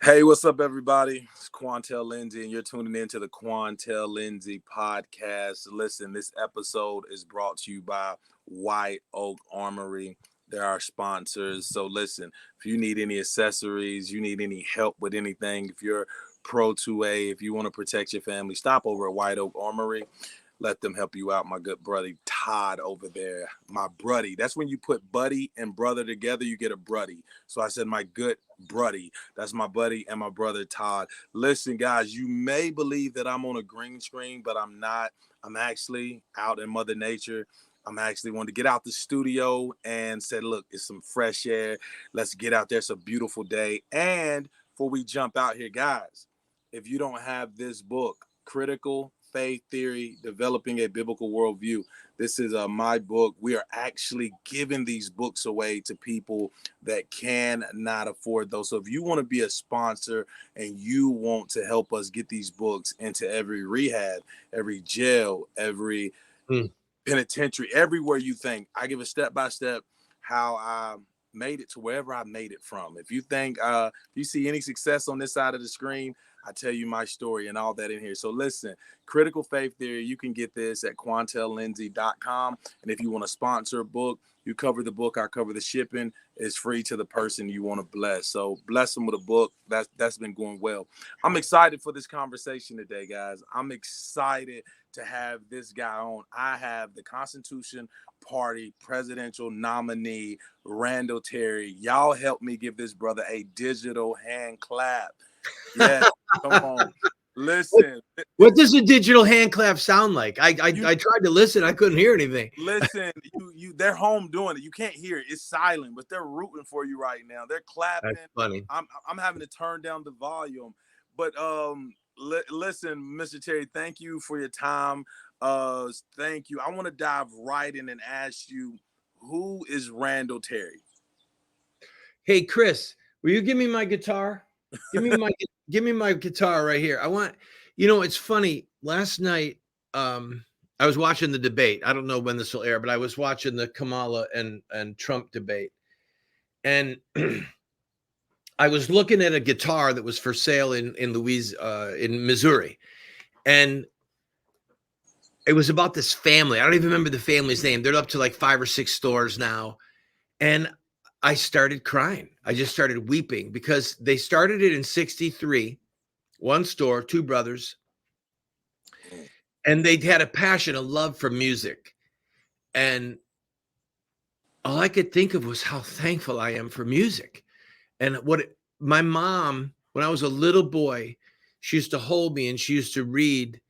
Hey, what's up, everybody? It's Quantel Lindsey, and you're tuning in to the Quantel Lindsey Podcast. Listen, this episode is brought to you by White Oak Armory. They're our sponsors. So listen, if you need any accessories, you need any help with anything, if you're Pro 2A, if you want to protect your family, stop over at White Oak Armory. Let them help you out. My good buddy Todd over there. My bruddy. That's when you put buddy and brother together, you get a bruddy. So I said my good bruddy. That's my buddy and my brother Todd. Listen, guys, you may believe that I'm on a green screen, but I'm not. I'm actually out in Mother Nature. I'm actually wanting to get out the studio and said, look, it's some fresh air. Let's get out there. It's a beautiful day. And before we jump out here, guys, if you don't have this book, Critical Faith Theory, Developing a Biblical Worldview. This is my book. We are actually giving these books away to people that cannot afford those. So if you want to be a sponsor and you want to help us get these books into every rehab, every jail, every penitentiary, everywhere you think, I give a step-by-step how I made it to wherever I made it from. If you think, if you see any success on this side of the screen, I tell you my story and all that in here. So listen, Critical Faith Theory, you can get this at quantellindsey.com. And if you want to sponsor a book, you cover the book, I cover the shipping. It's free to the person you want to bless. So bless them with a book. That's been going well. I'm excited for this conversation today, guys. I'm excited to have this guy on. I have the Constitution Party presidential nominee, Randal Terry. Y'all help me give this brother a digital hand clap. Yeah, come on. Listen. What does a digital hand clap sound like? I tried to listen. I couldn't hear anything. Listen, they're home doing it. You can't hear it. It's silent, but they're rooting for you right now. They're clapping. That's funny. I'm having to turn down the volume. But listen, Mr. Terry, thank you for your time. Thank you. I want to dive right in and ask you, who is Randal Terry? Hey, Chris, will you give me my guitar? Give me my guitar right here. I want, it's funny. Last night, I was watching the debate. I don't know when this will air, but I was watching the Kamala and Trump debate. And I was looking at a guitar that was for sale in Missouri. And it was about this family. I don't even remember the family's name. They're up to like 5 or 6 stores now. And I started crying. I just started weeping because they started it in 63, one store, 2 brothers. And they had a passion, a love for music. And all I could think of was how thankful I am for music. And my mom, when I was a little boy, she used to hold me and she used to read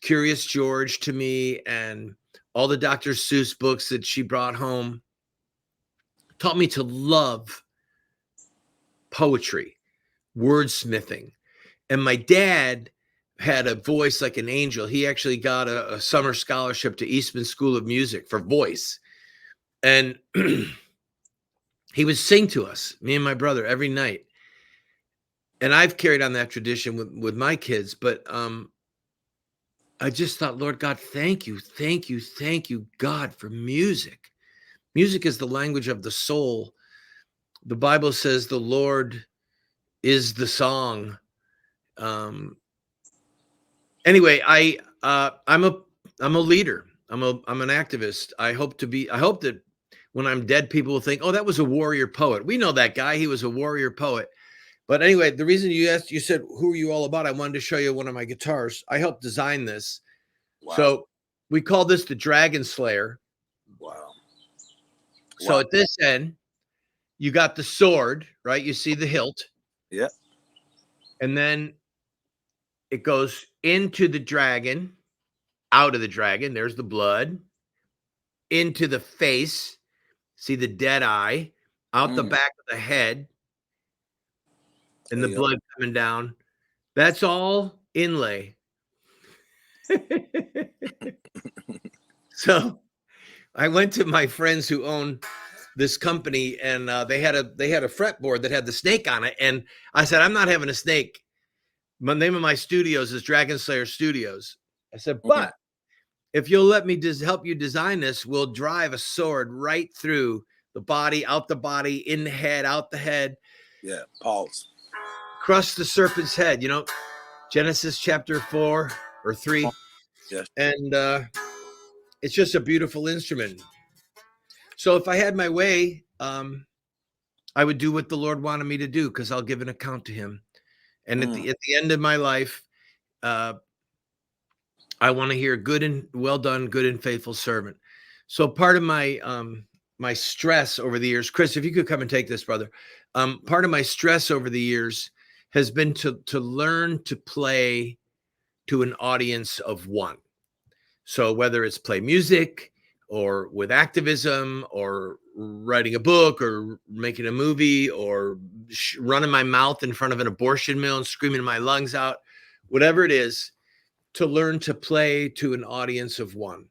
Curious George to me and all the Dr. Seuss books that she brought home. Taught me to love poetry, wordsmithing. And my dad had a voice like an angel. He actually got a summer scholarship to Eastman School of Music for voice. And he would sing to us, me and my brother, every night. And I've carried on that tradition with my kids. But I just thought, Lord God, thank you, God, for music. Music is the language of the soul. The Bible says the Lord is the song. Anyway, I'm a leader. I'm an activist. I hope that when I'm dead, people will think, oh, that was a warrior poet. We know that guy. He was a warrior poet. But anyway, the reason you said, who are you all about? I wanted to show you one of my guitars. I helped design this. Wow. So we call this the Dragon Slayer. Wow. So at this end, you got the sword, right? You see the hilt. Yeah. And then it goes into the dragon, out of the dragon. There's the blood. Into the face. See the dead eye. Out the back of the head. And the blood coming down. That's all inlay. So I went to my friends who own this company, and they had a fretboard that had the snake on it. And I said, I'm not having a snake. The name of my studios is Dragon Slayer Studios. I said, but if you'll let me help you design this, we'll drive a sword right through the body, out the body, in the head, out the head. Yeah, pause. crush the serpent's head, Genesis chapter 4 or 3. Yes. And it's just a beautiful instrument. So if I had my way, I would do what the Lord wanted me to do, because I'll give an account to him. And at the end of my life, I want to hear good and well done, good and faithful servant. So part of my my stress over the years, Chris, if you could come and take this, brother. Part of my stress over the years has been to learn to play to an audience of one. So whether it's play music or with activism or writing a book or making a movie or running my mouth in front of an abortion mill and screaming my lungs out, whatever it is, to learn to play to an audience of one,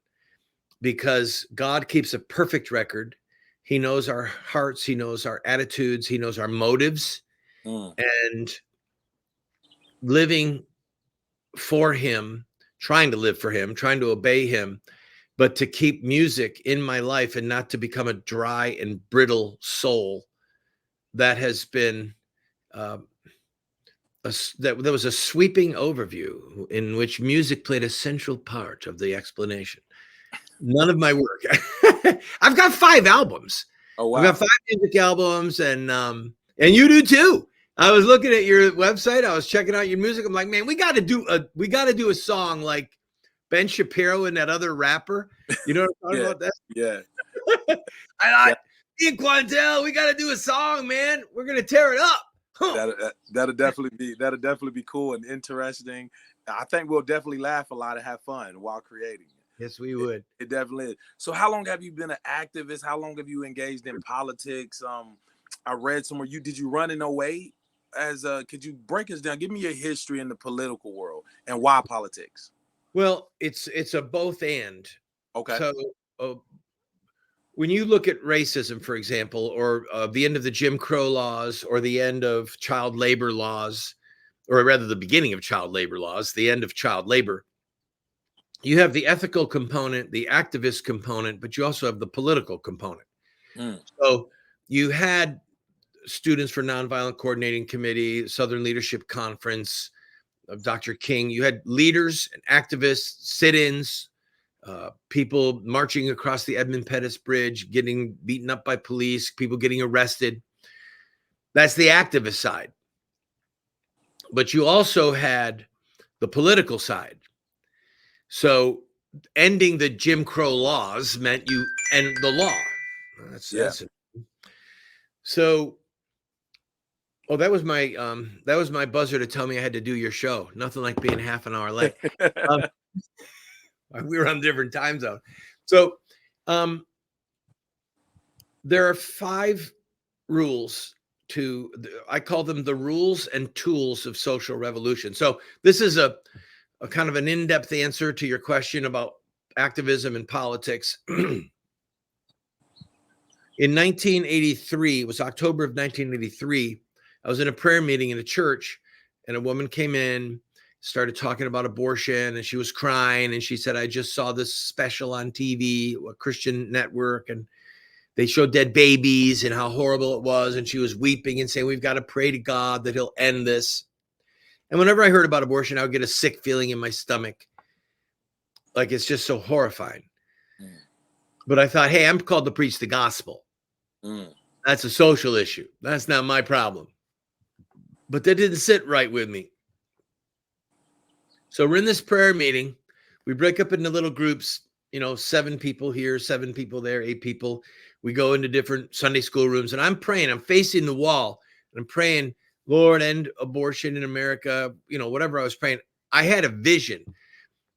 because God keeps a perfect record. He knows our hearts. He knows our attitudes. He knows our motives. And living for him, trying to live for him, trying to obey him, but to keep music in my life and not to become a dry and brittle soul, that has been there was a sweeping overview in which music played a central part of the explanation. None of my work. I've got 5 albums. Oh, wow. I've got 5 music albums, and you do too. I was looking at your website. I was checking out your music. I'm like, man, we got to do a song like Ben Shapiro and that other rapper. You know what I'm talking about? That? Yeah. Me and Quantel, we got to do a song, man. We're gonna tear it up. Huh. That'll definitely be cool and interesting. I think we'll definitely laugh a lot and have fun while creating it. Yes, we would. It definitely is. So how long have you been an activist? How long have you engaged in politics? I read somewhere did you run in 08? Could you break us down? Give me your history in the political world and why politics. Well, it's a both and. Okay. So when you look at racism, for example, or the end of the Jim Crow laws, or the end of child labor laws, or rather the beginning of child labor laws, the end of child labor, you have the ethical component, the activist component, but you also have the political component. So you had Students for Nonviolent Coordinating Committee, Southern Leadership Conference of Dr. King. You had leaders and activists, sit-ins, people marching across the Edmund Pettus Bridge, getting beaten up by police, people getting arrested. That's the activist side. But you also had the political side. So ending the Jim Crow laws meant you end the law. That's it. So, that was my buzzer to tell me I had to do your show. Nothing like being half an hour late. We were on different time zone. So there are 5 rules I call them the rules and tools of social revolution. So this is a kind of an in-depth answer to your question about activism and politics. In 1983, it was October of 1983, I was in a prayer meeting in a church, and a woman came in, started talking about abortion, and she was crying, and she said, I just saw this special on TV, a Christian network, and they showed dead babies and how horrible it was, and she was weeping and saying, we've got to pray to God that he'll end this. And whenever I heard about abortion, I would get a sick feeling in my stomach, like it's just so horrifying. But I thought, hey, I'm called to preach the gospel. That's a social issue. That's not my problem. But that didn't sit right with me. So we're in this prayer meeting. We break up into little groups, 7 people here, 7 people there, 8 people. We go into different Sunday school rooms, and I'm praying. I'm facing the wall, and I'm praying, Lord, end abortion in America, whatever I was praying. I had a vision,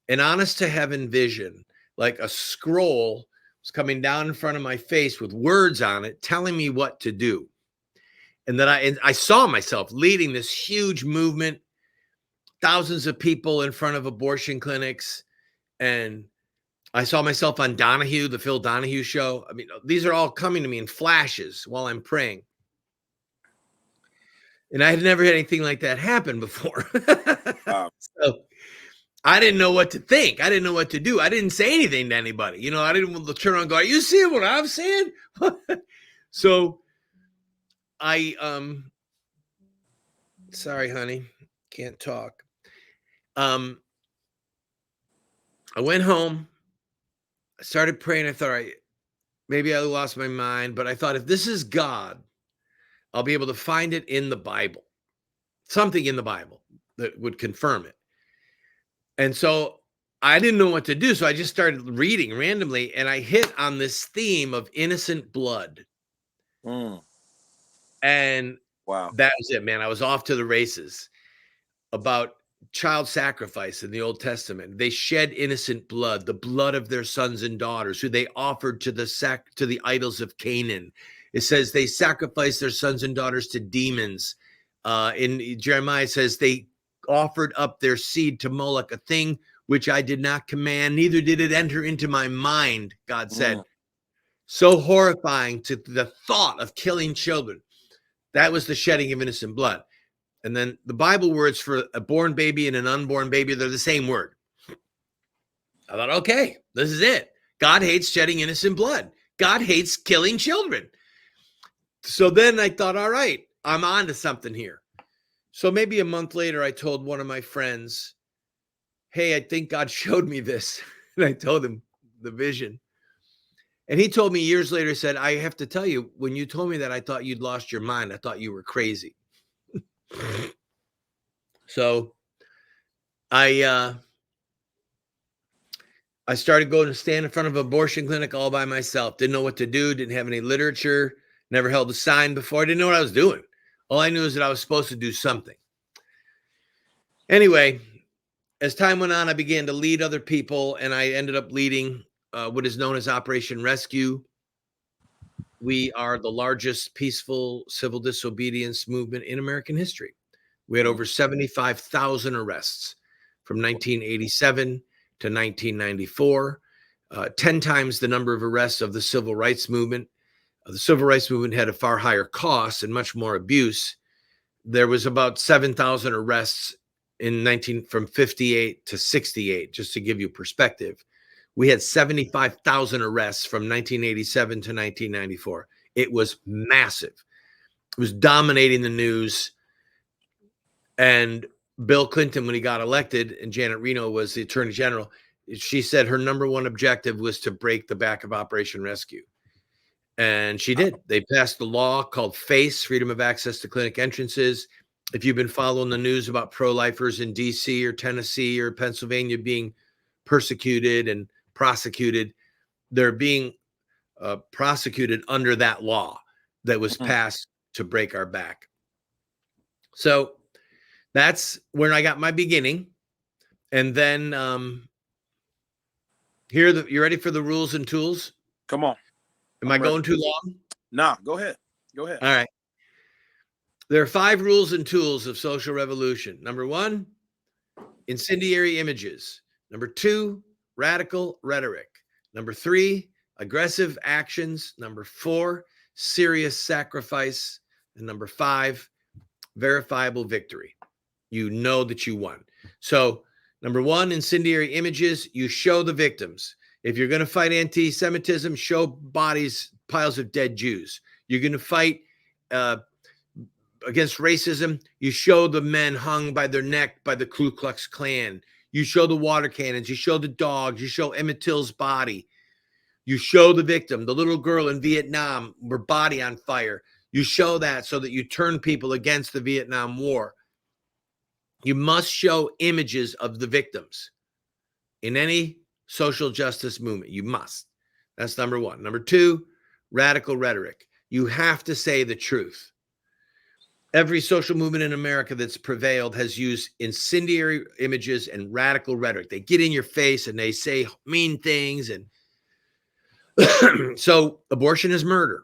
an honest to heaven vision, like a scroll was coming down in front of my face with words on it telling me what to do. And then I saw myself leading this huge movement, thousands of people in front of abortion clinics. And I saw myself on Donahue, the Phil Donahue show. I mean, these are all coming to me in flashes while I'm praying. And I had never had anything like that happen before. Wow. So I didn't know what to think. I didn't know what to do. I didn't say anything to anybody. I didn't want to turn around and go, are you seeing what I'm saying? So I Sorry, honey. Can't talk. I went home. I started praying. I thought, maybe I lost my mind, but I thought if this is God, I'll be able to find it in the Bible, something in the Bible that would confirm it. And so I didn't know what to do. So I just started reading randomly, and I hit on this theme of innocent blood. And Wow. that was it, man. I was off to the races about child sacrifice in the Old Testament. They shed innocent blood, the blood of their sons and daughters, who they offered to the idols of Canaan. It says they sacrificed their sons and daughters to demons. In Jeremiah, it says they offered up their seed to Moloch, a thing which I did not command, neither did it enter into my mind, God said. So horrifying to the thought of killing children. That was the shedding of innocent blood. And then the Bible words for a born baby and an unborn baby, they're the same word. I thought, okay, this is it. God hates shedding innocent blood. God hates killing children. So then I thought, all right, I'm on to something here. So maybe a month later, I told one of my friends, hey, I think God showed me this. And I told him the vision. And he told me years later, said, I have to tell you, when you told me that, I thought you'd lost your mind. I thought you were crazy. So I started going to stand in front of an abortion clinic all by myself. Didn't know what to do. Didn't have any literature. Never held a sign before. I didn't know what I was doing. All I knew is that I was supposed to do something. Anyway, as time went on, I began to lead other people, and I ended up leading what is known as Operation Rescue. We are the largest peaceful civil disobedience movement in American history. We had over 75,000 arrests from 1987 to 1994, 10 times the number of arrests of the civil rights movement. The civil rights movement had a far higher cost and much more abuse. There was about 7,000 arrests from 58 to 68, just to give you perspective. We had 75,000 arrests from 1987 to 1994. It was massive. It was dominating the news. And Bill Clinton, when he got elected, and Janet Reno was the attorney general, she said her number one objective was to break the back of Operation Rescue. And she did. They passed the law called FACE, Freedom of Access to Clinic Entrances. If you've been following the news about pro-lifers in D.C. or Tennessee or Pennsylvania being persecuted and prosecuted, they're being prosecuted under that law that was passed to break our back. So that's when I got my beginning. And then you ready for the rules and tools? Come on. Am I going too long? Nah, go ahead. Go ahead. All right. There are 5 rules and tools of social revolution. Number 1, incendiary images. Number 2, radical rhetoric. Number 3, aggressive actions. Number 4, serious sacrifice. And number 5, verifiable victory. You know that you won. So number 1, incendiary images. You show the victims. If you're going to fight anti-Semitism, show bodies, piles of dead Jews. You're going to fight against racism, you show the men hung by their neck by the Ku Klux Klan. You show the water cannons. You show the dogs. You show Emmett Till's body. You show the victim, the little girl in Vietnam, her body on fire. You show that so that you turn people against the Vietnam War. You must show images of the victims in any social justice movement. You must. That's number 1. Number 2, radical rhetoric. You have to say the truth. Every social movement in America that's prevailed has used incendiary images and radical rhetoric. They get in your face and they say mean things. And so abortion is murder.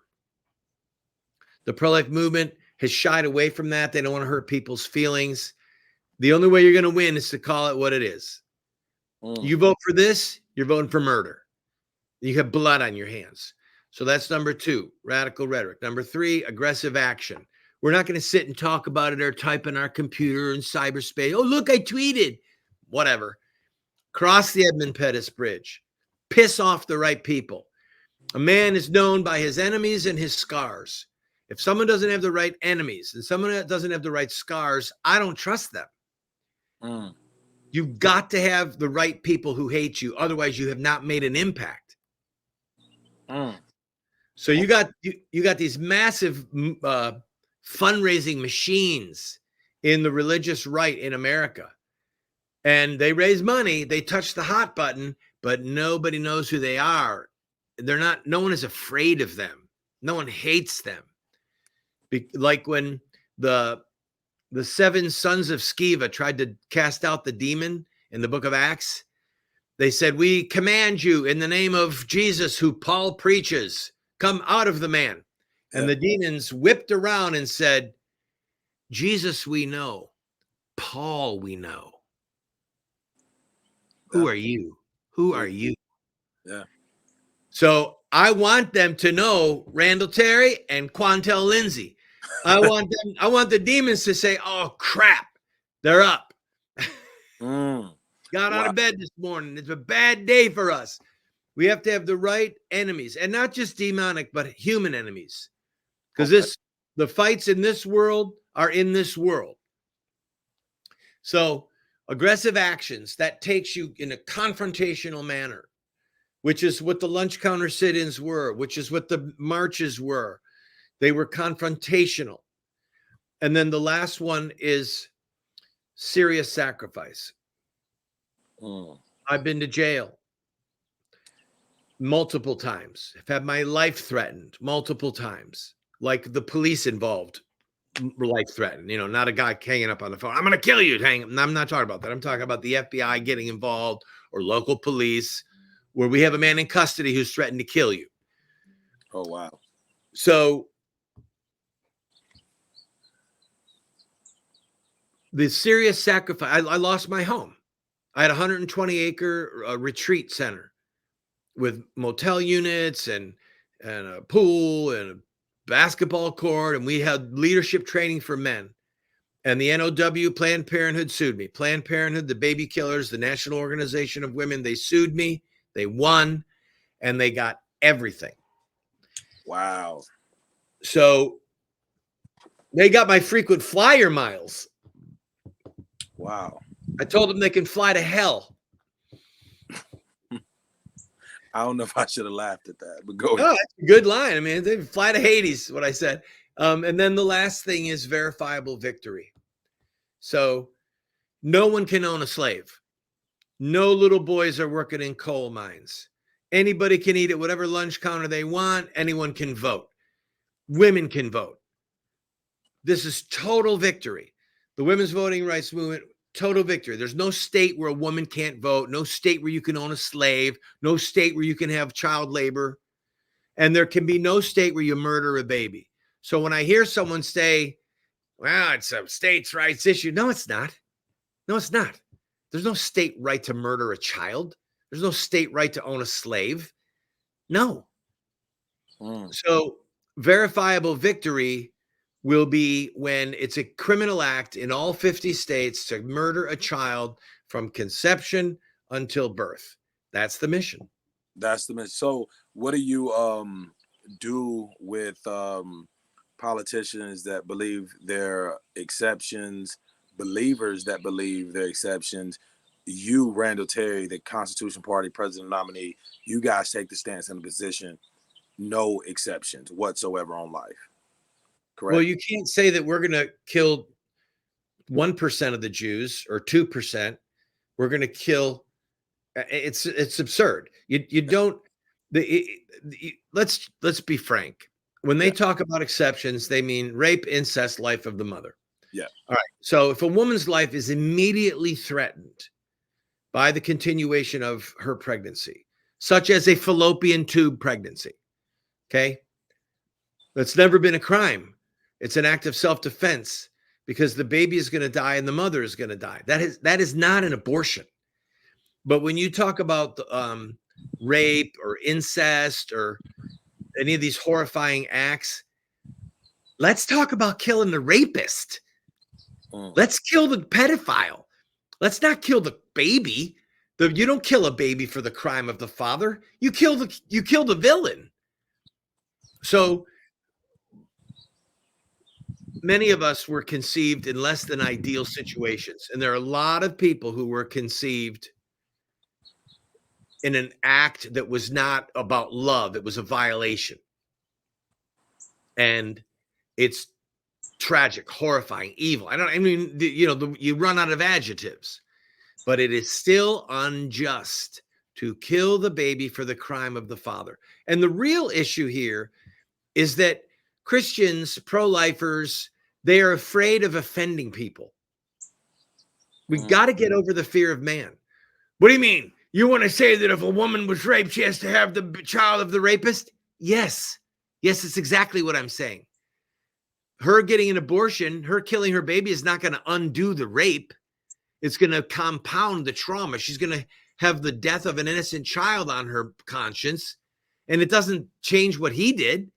The pro-life movement has shied away from that. They don't want to hurt people's feelings. The only way you're going to win is to call it what it is. You vote for this, you're voting for murder. You have blood on your hands. So that's number 2, radical rhetoric. Number 3, aggressive action. We're not going to sit and talk about it or type in our computer in cyberspace. Oh, look, I tweeted. Whatever. Cross the Edmund Pettus Bridge. Piss off the right people. A man is known by his enemies and his scars. If someone doesn't have the right enemies and someone that doesn't have the right scars, I don't trust them. Mm. You've got to have the right people who hate you. Otherwise, you have not made an impact. Mm. So you got these massive fundraising machines in the religious right in America. And they raise money, they touch the hot button, but nobody knows who they are. No one is afraid of them. No one hates them. Like when the 7 sons of Sceva tried to cast out the demon in the book of Acts, they said, "We command you in the name of Jesus, who Paul preaches, come out of the man." And the demons whipped around and said, "Jesus we know, Paul we know. Who are you? Who are you?" Yeah. So I want them to know Randal Terry and Quantel Lindsey. I want the demons to say, "Oh crap, they're up." Got out of bed this morning. It's a bad day for us. We have to have the right enemies, and not just demonic, but human enemies. Because the fights in this world are in this world. So aggressive actions, that takes you in a confrontational manner, which is what the lunch counter sit-ins were, which is what the marches were. They were confrontational. And then the last one is serious sacrifice. I've been to jail multiple times. I've had my life threatened multiple times, like the police involved life threatened, not a guy hanging up on the phone. "I'm going to kill you." I'm not talking about that. I'm talking about the FBI getting involved or local police where we have a man in custody who's threatened to kill you. Oh, wow. So the serious sacrifice, I lost my home. I had a 120-acre retreat center with motel units and a pool and a basketball court, and we had leadership training for men. And the NOW, Planned Parenthood, sued me. Planned Parenthood, the baby killers, the National Organization of Women, they sued me. They won, and they got everything. Wow. So they got my frequent flyer miles. Wow. I told them they can fly to hell. I don't know if I should have laughed at that, but go ahead. Oh, that's a good line. I mean, they fly to Hades, what I said. And then the last thing is verifiable victory. So no one can own a slave. No little boys are working in coal mines. Anybody can eat at whatever lunch counter they want. Anyone can vote. Women can vote. This is total victory. The women's voting rights movement, total victory. There's no state where a woman can't vote, no state where you can own a slave, no state where you can have child labor, and there can be no state where you murder a baby. So when I hear someone say, "Well, it's a states' rights issue," no, it's not. No, it's not. There's no state right to murder a child. There's no state right to own a slave. No. So verifiable victory will be when it's a criminal act in all 50 states to murder a child from conception until birth. That's the mission. That's the mission. So what do you do with politicians that believe they're exceptions, believers that believe they're exceptions? You, Randal Terry, the Constitution Party president nominee, you guys take the stance in the position, no exceptions whatsoever on life. Correct? Well, you can't say that we're going to kill 1% of the Jews or 2%. We're going to kill. It's absurd. You don't. Let's be frank. When they talk about exceptions, they mean rape, incest, life of the mother. Yeah. All right. So if a woman's life is immediately threatened by the continuation of her pregnancy, such as a fallopian tube pregnancy, okay, that's never been a crime. It's an act of self-defense because the baby is going to die and the mother is going to die. That is not an abortion. But when you talk about rape or incest or any of these horrifying acts, let's talk about killing the rapist. Let's kill the pedophile. Let's not kill the baby. You don't kill a baby for the crime of the father. You kill the villain. So many of us were conceived in less than ideal situations. And there are a lot of people who were conceived in an act that was not about love. It was a violation. And it's tragic, horrifying, evil. You run out of adjectives, but it is still unjust to kill the baby for the crime of the father. And the real issue here is that Christians, pro-lifers, they are afraid of offending people. We got to get over the fear of man. What do you mean? You want to say that if a woman was raped, she has to have the child of the rapist? Yes. Yes, it's exactly what I'm saying. Her getting an abortion, her killing her baby is not going to undo the rape. It's going to compound the trauma. She's going to have the death of an innocent child on her conscience, and it doesn't change what he did.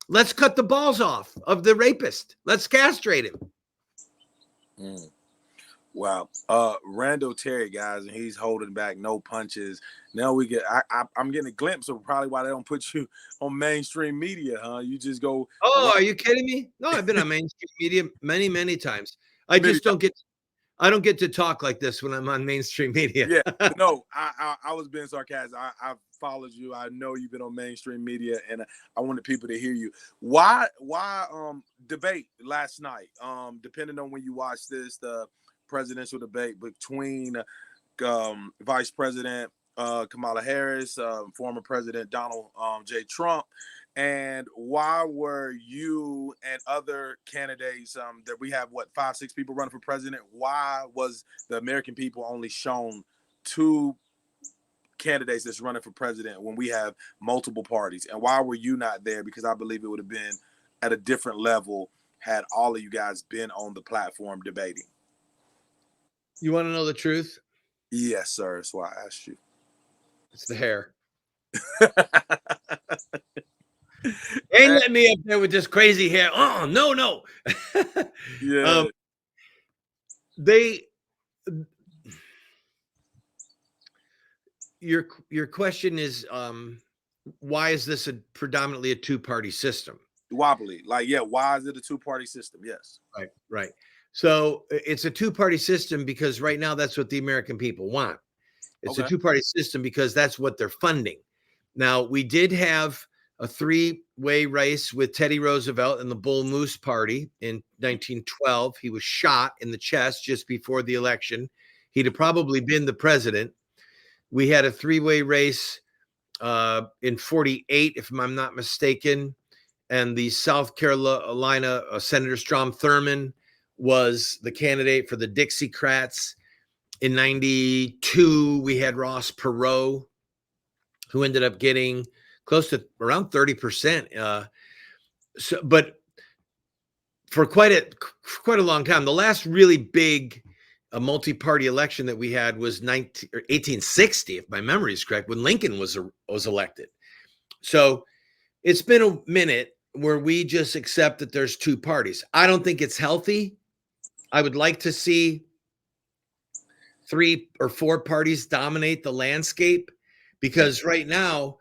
Let's cut the balls off of the rapist. Let's castrate him. Wow. Randal Terry, guys, and he's holding back, no punches. Now I'm getting a glimpse of probably why they don't put you on mainstream media, huh? You just go. Oh, are you kidding me? No, I've been on mainstream media many, many times. I don't get to talk like this when I'm on mainstream media. Yeah, no, I was being sarcastic. I followed you. I know you've been on mainstream media, and I wanted people to hear you. Why debate last night? Depending on when you watch this, the presidential debate between Vice President Kamala Harris, former President Donald J. Trump. And why were you and other candidates that we have, 5-6 people running for president? Why was the American people only shown 2 candidates that's running for president when we have multiple parties? And why were you not there? Because I believe it would have been at a different level had all of you guys been on the platform debating. You want to know the truth? Yes, sir. That's why I asked you. It's the hair. Ain't let me up there with this crazy hair. Oh, no. Yeah. Your question is, why is this predominantly a 2-party system? Wobbly. Why is it a 2-party system? Yes. Right. So it's a 2-party system because right now that's what the American people want. It's a 2-party system because that's what they're funding. Now, we did have a 3-way race with Teddy Roosevelt and the Bull Moose Party in 1912. He was shot in the chest just before the election. He'd have probably been the president. We had a 3-way race in 48, if I'm not mistaken. And the South Carolina Senator Strom Thurmond was the candidate for the Dixiecrats. In 92, we had Ross Perot, who ended up getting close to around 30%. But for quite a long time, the last really big multi-party election that we had was 1860, if my memory is correct, when Lincoln was elected. So it's been a minute where we just accept that there's 2 parties. I don't think it's healthy. I would like to see 3 or 4 parties dominate the landscape, because right now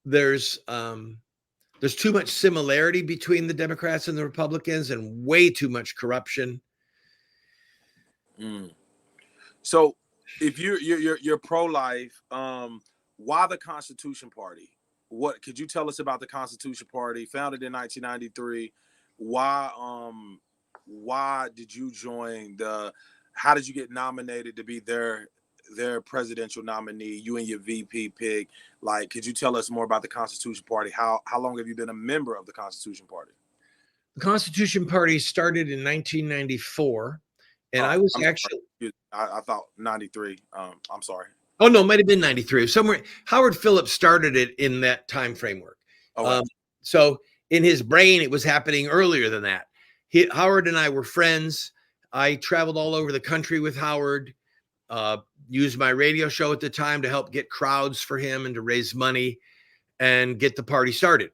there's too much similarity between the Democrats and the Republicans and way too much corruption. So if you're pro-life, why the Constitution Party? What could you tell us about the Constitution Party, founded in 1993? Why did you join how did you get nominated to be their presidential nominee, you and your VP pick? Could you tell us more about the Constitution Party? How long have you been a member of the Constitution Party? The Constitution Party started in 1994, and I was I thought 93. I'm sorry. Oh no, it might have been 93. Somewhere Howard Phillips started it in that time framework. So in his brain, it was happening earlier than that. Howard and I were friends. I traveled all over the country with Howard, used my radio show at the time to help get crowds for him and to raise money and get the party started.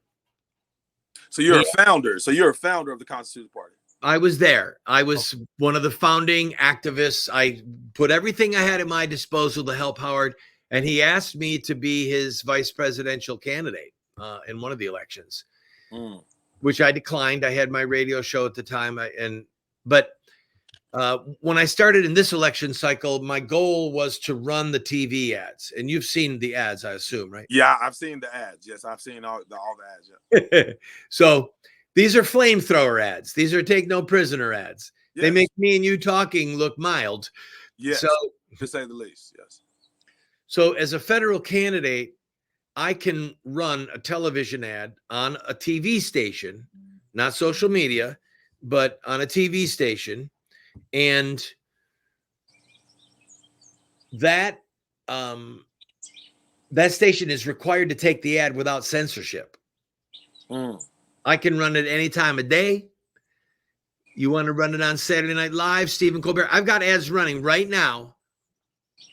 So you're a founder. So you're a founder of the Constitution Party. I was there. I was one of the founding activists. I put everything I had at my disposal to help Howard, and he asked me to be his vice presidential candidate in one of the elections. which I declined. I had my radio show at the time. But when I started in this election cycle, my goal was to run the TV ads. And you've seen the ads, I assume, right? Yeah, I've seen the ads. Yes, I've seen all the ads. Yeah. So these are flamethrower ads. These are take no prisoner ads. Yes. They make me and you talking look mild. Yes, so, to say the least, yes. So as a federal candidate, I can run a television ad on a TV station, not social media, but on a TV station. And that station is required to take the ad without censorship. I can run it any time of day. You want to run it on Saturday Night Live, Stephen Colbert. I've got ads running right now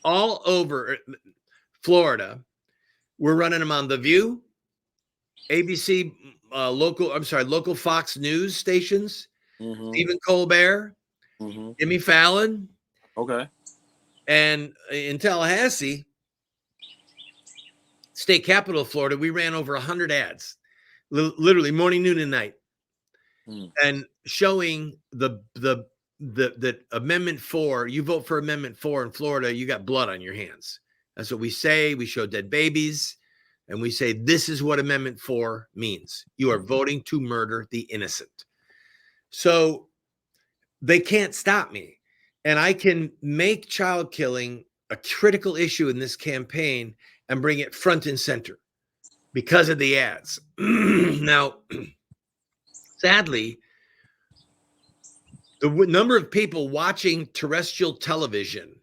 all over Florida. We're running them on The View, ABC, local Fox News stations, Stephen Colbert, Jimmy Fallon. Okay. And in Tallahassee, state capital of Florida, we ran over 100 ads, literally morning, noon, and night. And showing the Amendment 4, you vote for Amendment 4 in Florida, you got blood on your hands. That's what we say. We show dead babies, and we say, this is what Amendment 4 means. You are voting to murder the innocent. So they can't stop me. And I can make child killing a critical issue in this campaign and bring it front and center because of the ads. Now, sadly, the number of people watching terrestrial television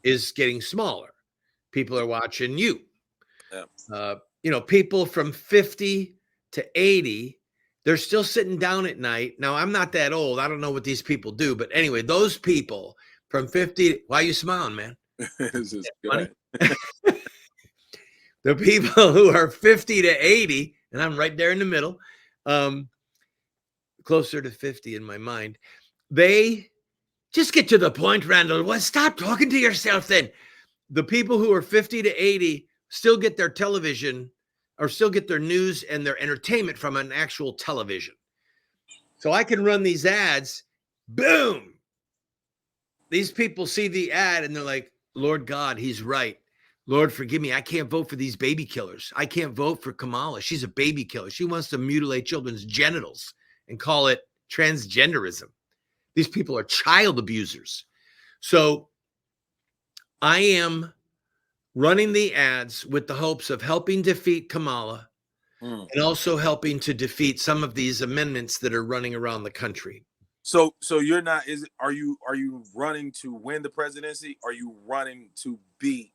is getting smaller. People are watching you. Yeah. People from 50 to 80, they're still sitting down at night. Now, I'm not that old. I don't know what these people do. But anyway, those people from 50, why are you smiling, man? This is good. The people who are 50 to 80, and I'm right there in the middle, closer to 50 in my mind, they just get to the point, Randall. Well, stop talking to yourself then. The people who are 50 to 80 still get their television or still get their news and their entertainment from an actual television. So I can run these ads, boom. These people see the ad and they're like, Lord God, he's right. Lord, forgive me. I can't vote for these baby killers. I can't vote for Kamala. She's a baby killer. She wants to mutilate children's genitals and call it transgenderism. These people are child abusers. So I am running the ads with the hopes of helping defeat Kamala and also helping to defeat some of these amendments that are running around the country. So you're not, are you running to win the presidency? Or are you running to beat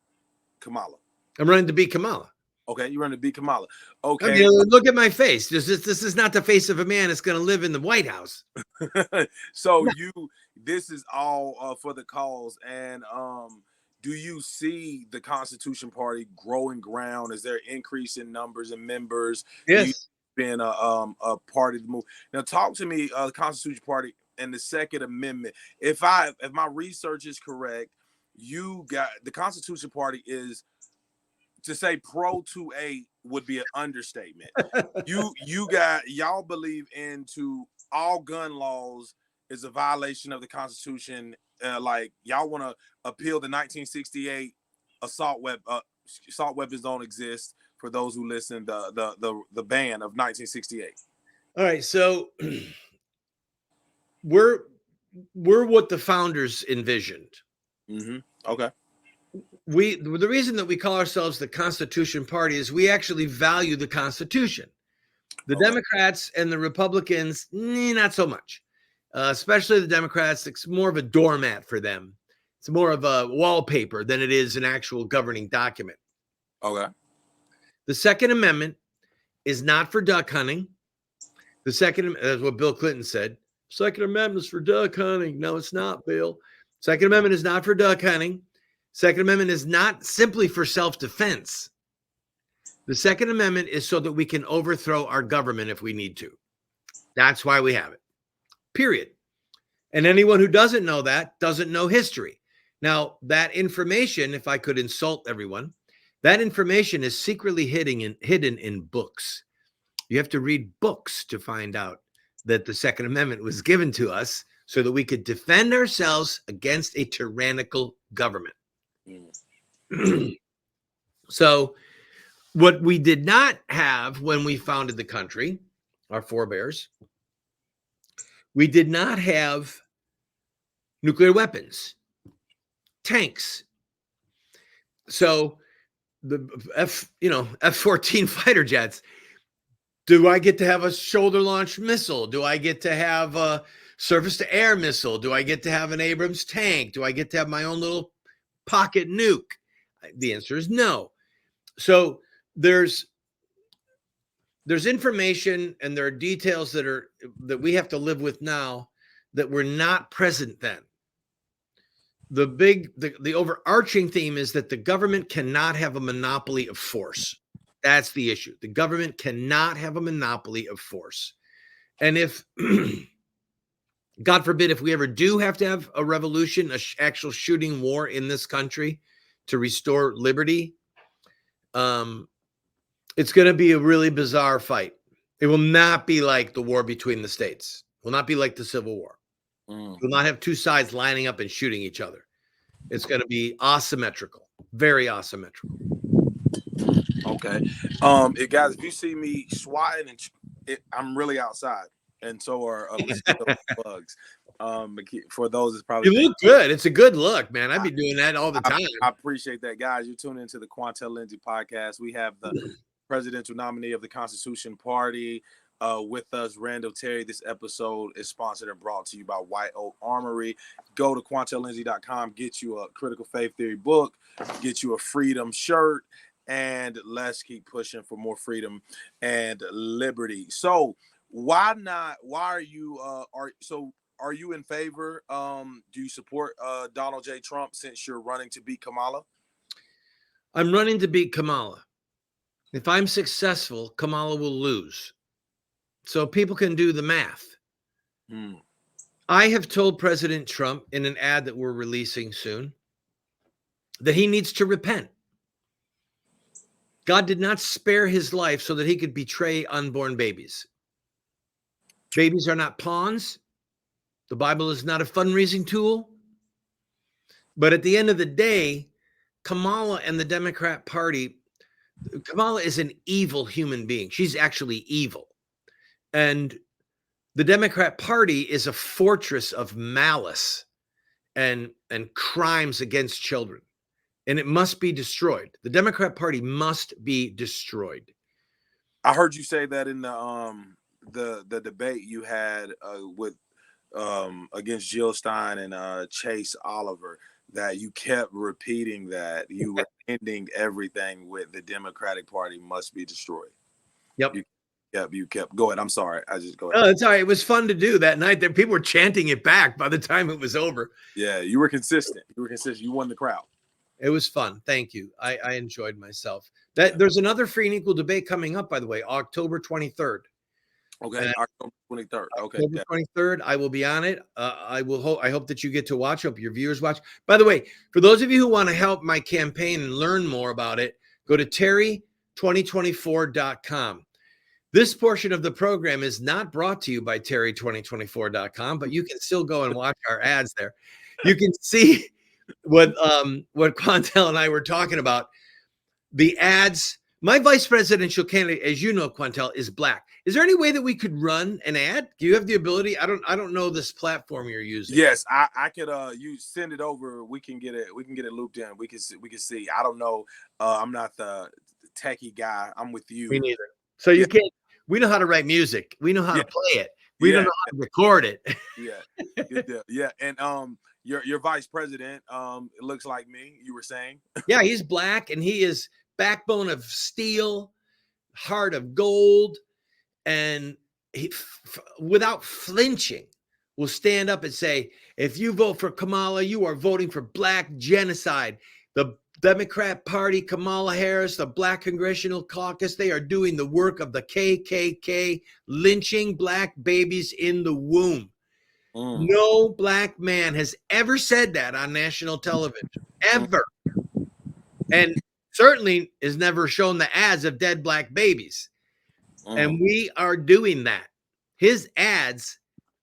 Kamala? I'm running to beat Kamala. Okay, you're running to beat Kamala. Okay. I mean, look at my face. This is not the face of a man that's going to live in the White House. So this is all for the cause. And do you see the Constitution Party growing ground? Is there increase in numbers and members? Yes. Been a part of the move. Now, talk to me, the Constitution Party and the Second Amendment. If my research is correct, the Constitution Party is, to say pro 2A would be an understatement. Y'all believe into all gun laws is a violation of the Constitution. Like y'all want to appeal the 1968 assault weapons don't exist. For those who listen, the ban of 1968. All right, so we're what the founders envisioned. Okay. The reason that we call ourselves the Constitution Party is we actually value the Constitution. The Democrats and the Republicans, not so much. Especially the Democrats, it's more of a doormat for them. It's more of a wallpaper than it is an actual governing document. Okay. The Second Amendment is not for duck hunting. That's what Bill Clinton said. Second Amendment is for duck hunting. No, it's not, Bill. Second Amendment is not for duck hunting. Second Amendment is not simply for self-defense. The Second Amendment is so that we can overthrow our government if we need to. That's why we have it. Period. And anyone who doesn't know that doesn't know history. Now, that information, if I could insult everyone, that information is secretly hidden in books. You have to read books to find out that the Second Amendment was given to us so that we could defend ourselves against a tyrannical government. So what we did not have when we founded the country, our forebears, we did not have nuclear weapons, tanks. So the F-14 fighter jets, do I get to have a shoulder launched missile? Do I get to have a surface to air missile? Do I get to have an Abrams tank? Do I get to have my own little pocket nuke? The answer is no. So there's information and there are details that we have to live with now that were not present then. The overarching theme is that the government cannot have a monopoly of force. That's the issue. The government cannot have a monopoly of force. And if, God forbid, if we ever do have to have a revolution, an actual shooting war in this country to restore liberty, it's going to be a really bizarre fight. It will not be like the war between the states. It will not be like the Civil War. It will not have two sides lining up and shooting each other. It's going to be asymmetrical, very asymmetrical. Okay. Guys, if you see me swatting, I'm really outside, and so are mosquito bugs. For those, it's probably you look good. It's a good look, man. I'd be doing that all the time. I appreciate that, guys. You're tuning into the Quantel Lindsey Podcast. We have the presidential nominee of the Constitution Party with us, Randal Terry. This episode is sponsored and brought to you by White Oak Armory. Go to QuantelLindsey.com, get you a Critical Faith Theory book, get you a Freedom shirt, and let's keep pushing for more freedom and liberty. So why not? Why are you are you in favor? Do you support Donald J. Trump since you're running to beat Kamala? I'm running to beat Kamala. If I'm successful, Kamala will lose. So people can do the math. I have told President Trump in an ad that we're releasing soon that he needs to repent. God did not spare his life so that he could betray unborn babies. Babies are not pawns. The Bible is not a fundraising tool. But at the end of the day, Kamala and the Democrat Party, Kamala is an evil human being. She's actually evil. And the Democrat Party is a fortress of malice and crimes against children. And it must be destroyed. The Democrat Party must be destroyed. I heard you say that in the debate you had with against Jill Stein and Chase Oliver, that you kept repeating that you were ending everything with the Democratic Party must be destroyed. Yep. You kept. Go ahead. I'm sorry. I just go ahead. Oh, it's all right. It was fun to do that night. There, people were chanting it back by the time it was over. Yeah, you were consistent. You won the crowd. It was fun. Thank you. I enjoyed myself. There's another free and equal debate coming up, by the way, October 23rd. Okay, October 23rd. Okay, October 23rd. I will be on it. I hope that you get to watch. Hope your viewers watch. By the way, for those of you who want to help my campaign and learn more about it, go to terry2024.com. This portion of the program is not brought to you by terry2024.com, but you can still go and watch our ads there. You can see what Quantel and I were talking about. The ads. My vice presidential candidate, as you know, Quantel, is black. Is there any way that we could run an ad? Do you have the ability? I don't know this platform you're using. Yes, I could. You send it over. We can get it. We can get it looped in. We can see. I don't know. I'm not the techie guy. I'm with you. Me neither. So you can't. We know how to write music. We know how to play it. We don't know how to record it. Yeah. And your vice president it looks like me. You were saying. Yeah, he's black and he is backbone of steel, heart of gold, and he, without flinching, will stand up and say, if you vote for Kamala, you are voting for black genocide. The Democrat Party, Kamala Harris, the Black Congressional Caucus, they are doing the work of the KKK, lynching black babies in the womb. No black man has ever said that on national television, ever. And certainly is never shown the ads of dead black babies. And we are doing that. His ads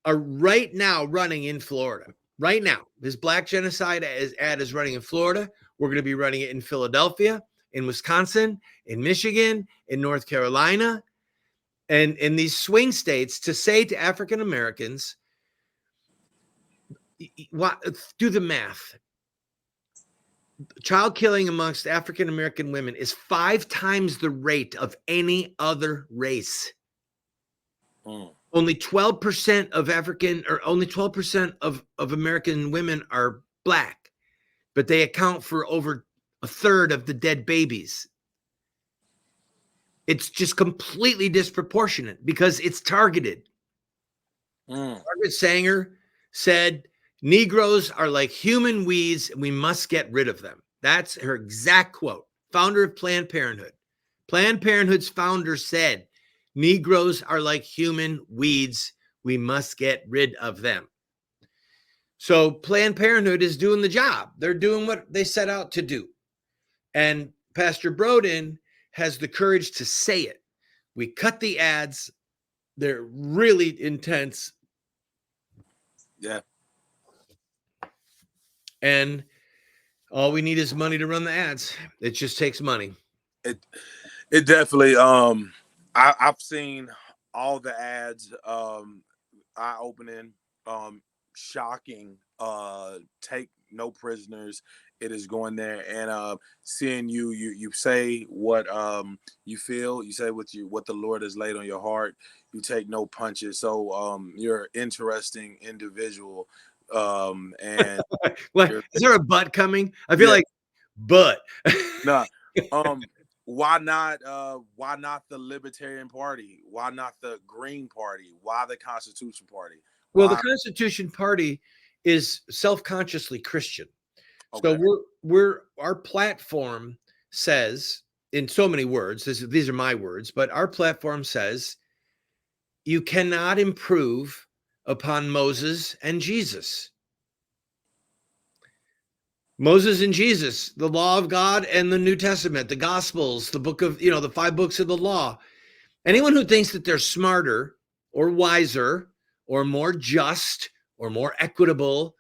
are right now running in Florida. Right now, his black genocide ad is running in Florida. We're going to be running it in Philadelphia, in Wisconsin, in Michigan, in North Carolina, and in these swing states, to say to African Americans, do the math. Child killing amongst African American women is 5 times the rate of any other race. Only 12% of only 12% of American women are black, but they account for over a third of the dead babies. It's just completely disproportionate because it's targeted. Margaret Sanger said, Negroes are like human weeds, and we must get rid of them. That's her exact quote. Founder of Planned Parenthood. Planned Parenthood's founder said, Negroes are like human weeds. We must get rid of them. So Planned Parenthood is doing the job. They're doing what they set out to do. And Pastor Broden has the courage to say it. We cut the ads. They're really intense. Yeah. And all we need is money to run the ads. It just takes money. It definitely, I've seen all the ads, eye-opening, shocking, take no prisoners. It is going there, and seeing you say what you feel, you say what the Lord has laid on your heart. You take no punches. So you're an interesting individual. And what, is there a butt coming? I feel like butt. Nah. Why not the Libertarian Party? Why not the Green Party? Why the Constitution Party? Well, the Constitution Party is self-consciously Christian. Okay. So our platform says, in so many words, these are my words, but our platform says you cannot improve upon Moses and Jesus. Moses and Jesus, the law of God and the New Testament, the Gospels, the book of, the 5 books of the law. Anyone who thinks that they're smarter or wiser or more just or more equitable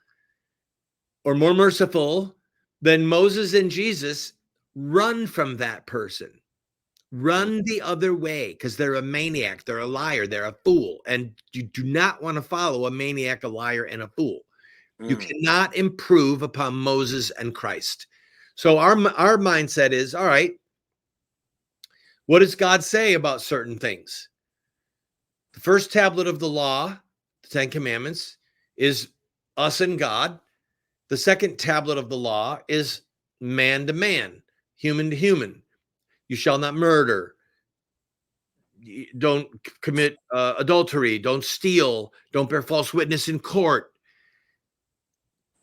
or more merciful than Moses and Jesus, run from that person. Run the other way, because they're a maniac, they're a liar, they're a fool. And you do not want to follow a maniac, a liar, and a fool. You cannot improve upon Moses and Christ. So our mindset is, all right, what does God say about certain things? The first tablet of the law, the 10 Commandments, is us and God. The second tablet of the law is man to man, human to human. You shall not murder. Don't commit adultery. Don't steal. Don't bear false witness in court.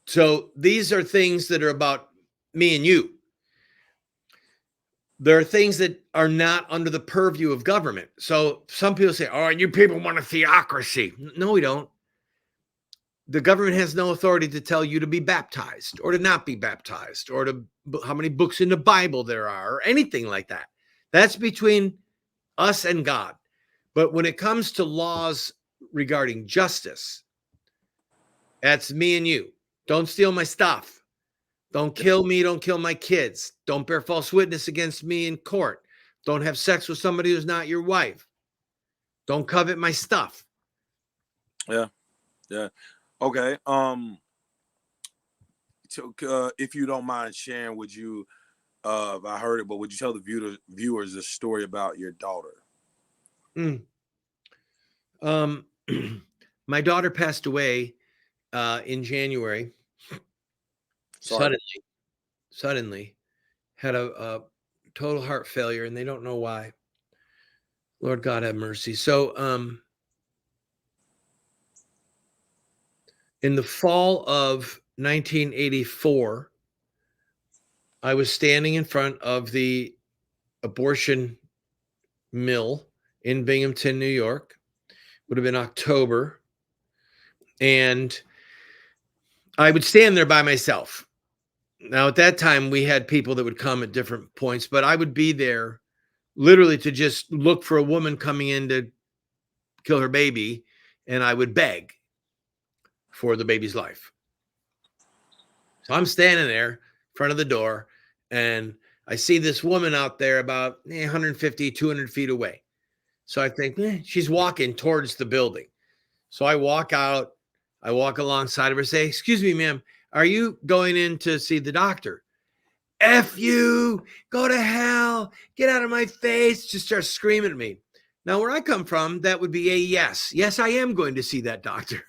So these are things that are about me and you. There are things that are not under the purview of government. So some people say, oh, you people want a theocracy. No, we don't. The government has no authority to tell you to be baptized or to not be baptized or to how many books in the Bible there are or anything like that. That's between us and God. But when it comes to laws regarding justice, that's me and you. Don't steal my stuff. Don't kill me. Don't kill my kids. Don't bear false witness against me in court. Don't have sex with somebody who's not your wife. Don't covet my stuff. Yeah. Okay. If you don't mind sharing, would you? I heard it, but would you tell the viewers a story about your daughter? My daughter passed away in January. Suddenly had a total heart failure, and they don't know why. Lord God have mercy. So in the fall of 1984, I was standing in front of the abortion mill in Binghamton, New York. Would have been October. And I would stand there by myself. Now, at that time, we had people that would come at different points, but I would be there literally to just look for a woman coming in to kill her baby, and I would beg for the baby's life. So I'm standing there in front of the door, and I see this woman out there about 150, 200 feet away. So I think she's walking towards the building. So I walk out, I walk alongside of her, say, "Excuse me, ma'am, are you going in to see the doctor?" "F you, go to hell, get out of my face." Just starts screaming at me. Now, where I come from, that would be a yes. Yes, I am going to see that doctor.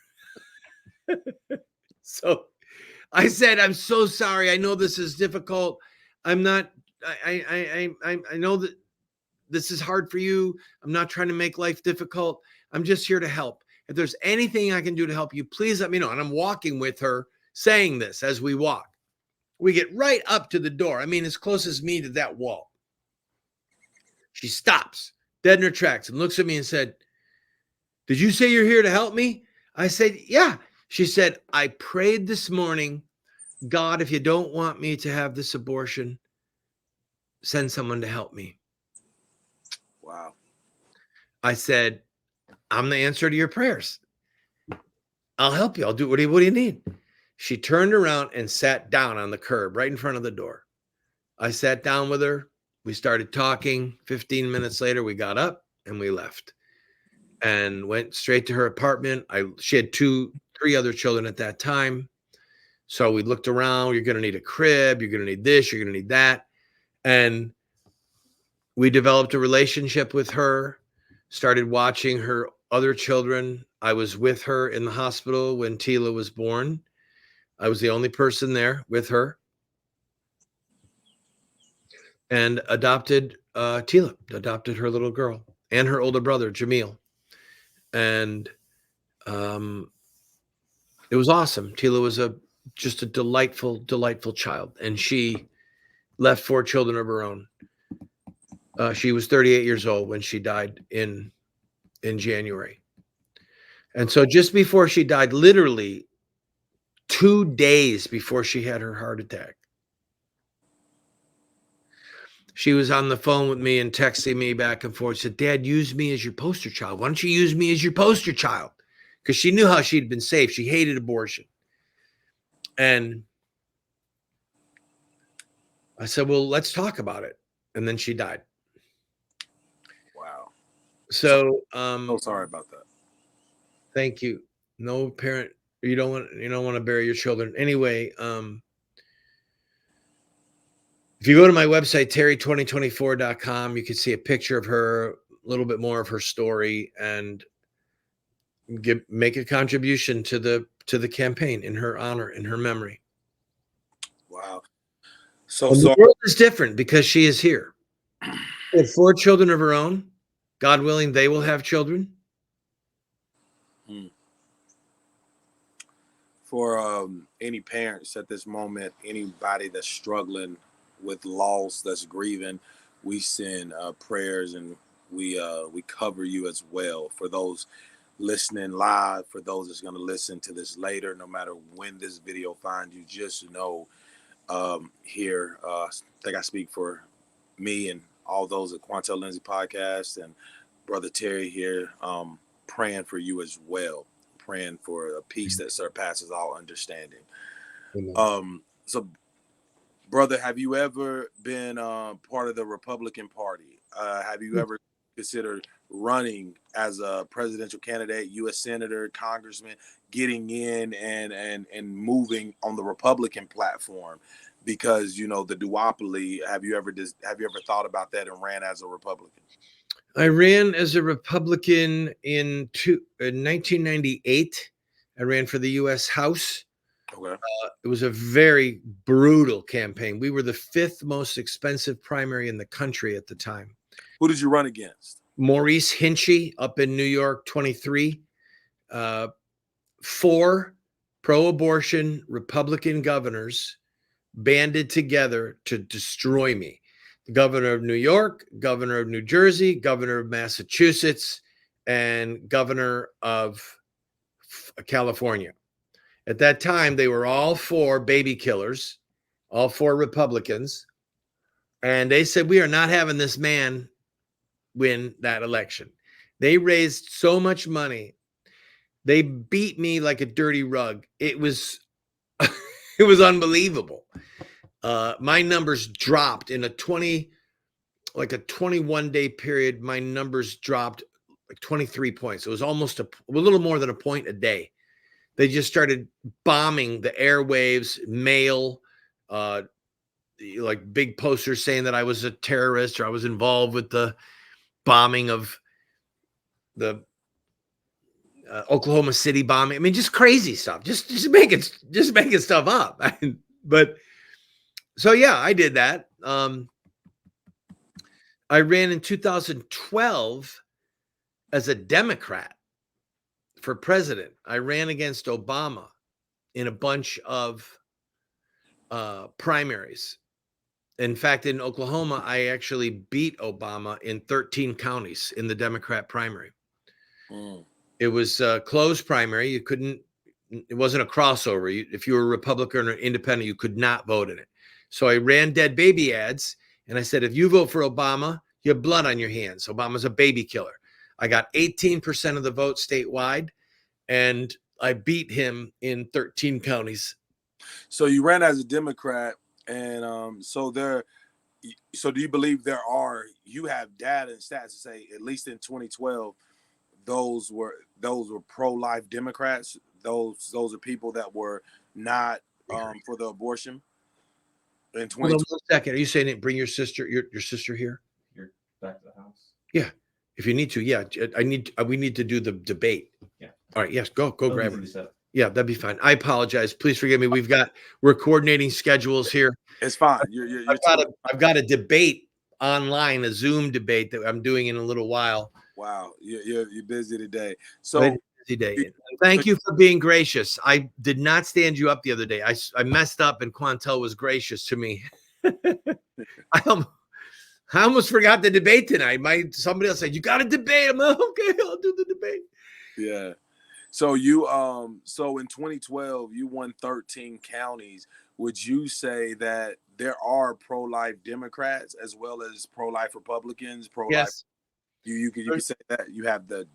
So I said, "I'm so sorry. I know this is difficult. I'm not, I know that this is hard for you. I'm not trying to make life difficult. I'm just here to help. If there's anything I can do to help you, please let me know." And I'm walking with her saying this as we walk. We get right up to the door. I mean, as close as me to that wall. She stops dead in her tracks and looks at me and said, "Did you say you're here to help me?" I said, "Yeah." She said, "I prayed this morning, God, if you don't want me to have this abortion, send someone to help me." Wow. I said, "I'm the answer to your prayers. I'll help you. I'll do what do you need?" She turned around and sat down on the curb right in front of the door. I sat down with her. We started talking. 15 minutes later, we got up and we left and went straight to her apartment. She had 3 other children at that time. So we looked around. You're going to need a crib. You're going to need this. You're going to need that. And we developed a relationship with her, started watching her other children. I was with her in the hospital when Tila was born. I was the only person there with her, and adopted Tila, adopted her little girl and her older brother, Jamil. And it was awesome. Tila was just a delightful, delightful child. And she left 4 children of her own. She was 38 years old when she died in January. And so just before she died, literally 2 days before she had her heart attack, she was on the phone with me and texting me back and forth. She said, "Dad, use me as your poster child. Why don't you use me as your poster child?" Because she knew how she'd been saved. She hated abortion. And I said, "Well, let's talk about it." And then she died. Wow. So So sorry about that. Thank you. No parent, you don't want to bury your children. Anyway, if you go to my website, terry2024.com, you can see a picture of her, a little bit more of her story, and make a contribution to the campaign in her honor, in her memory. Wow. So the world is different because she is here. She had 4 children of her own. God willing, they will have children. For any parents at this moment, anybody that's struggling with loss, that's grieving, we send prayers, and we cover you as well. For those listening live, for those that's going to listen to this later, no matter when this video finds you, just know here, I think I speak for me and all those at Quantel Lindsey Podcast and Brother Terry here, praying for you as well, praying for a peace that surpasses all understanding. So, brother, have you ever been part of the Republican Party? Have you ever considered running as a presidential candidate, U.S. senator, congressman, getting in and moving on the Republican platform? Because the duopoly. Have you ever thought about that and ran as a Republican? I ran as a Republican in 1998. I ran for the U.S. House. Okay. It was a very brutal campaign. We were the 5th most expensive primary in the country at the time. Who did you run against? Maurice Hinchey up in New York, 23. 4 pro-abortion Republican governors banded together to destroy me. The governor of New York, governor of New Jersey, governor of Massachusetts, and governor of California. At that time, they were all 4 baby killers, all 4 Republicans. And they said, "We are not having this man win that election. They raised so much money. They beat me like a dirty rug. It was it was unbelievable. My numbers dropped in a 21-day period. My numbers dropped like 23 points. It was almost a little more than a point a day. They just started bombing the airwaves, mail, like big posters saying that I was a terrorist or I was involved with the bombing of the Oklahoma City bombing. I mean, just crazy stuff. Just making stuff up. But so yeah, I did that. I ran in 2012 as a Democrat for president. I ran against Obama in a bunch of primaries. In fact, in Oklahoma, I actually beat Obama in 13 counties in the Democrat primary. It was a closed primary. It wasn't a crossover. If you were a Republican or independent, you could not vote in it. So I ran dead baby ads. And I said, if you vote for Obama, you have blood on your hands. Obama's a baby killer. I got 18% of the vote statewide, and I beat him in 13 counties. So you ran as a Democrat, and so do you believe you have data and stats to say, at least in 2012, those were pro-life Democrats? Those are people that were not for the abortion? In 2012. Hold on 1 second. Are you saying bring your sister here? You're back to the house. Yeah. If you need to, yeah. We need to do the debate. Yeah. All right. Yes. Go grab her. Yeah, that'd be fine. I apologize. Please forgive me. We're coordinating schedules here. It's fine. I've got a debate online, a Zoom debate that I'm doing in a little while. Wow. You're busy today. So busy day. Thank you for being gracious. I did not stand you up the other day. I messed up and Quantel was gracious to me. I almost forgot the debate tonight. Somebody else said, you got to debate. I'm like, okay, I'll do the debate. Yeah. So you so in 2012 you won 13 counties. Would you say that there are pro-life Democrats as well as pro-life Republicans? Pro-life. Yes. You could say that you have the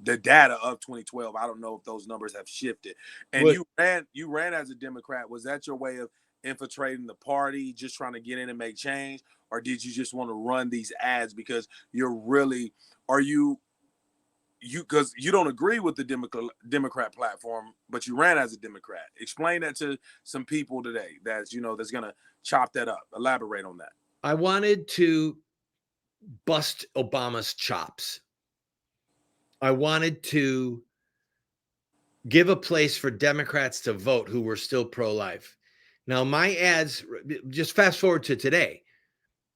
data of 2012. I don't know if those numbers have shifted. And you ran as a Democrat. Was that your way of infiltrating the party, just trying to get in and make change, or did you just want to run these ads because because you don't agree with the Democrat platform, but you ran as a Democrat? Explain that to some people today that's gonna chop that up. Elaborate on that. I wanted to bust Obama's chops. I wanted to give a place for Democrats to vote who were still pro-life. Now, my ads, just fast forward to today.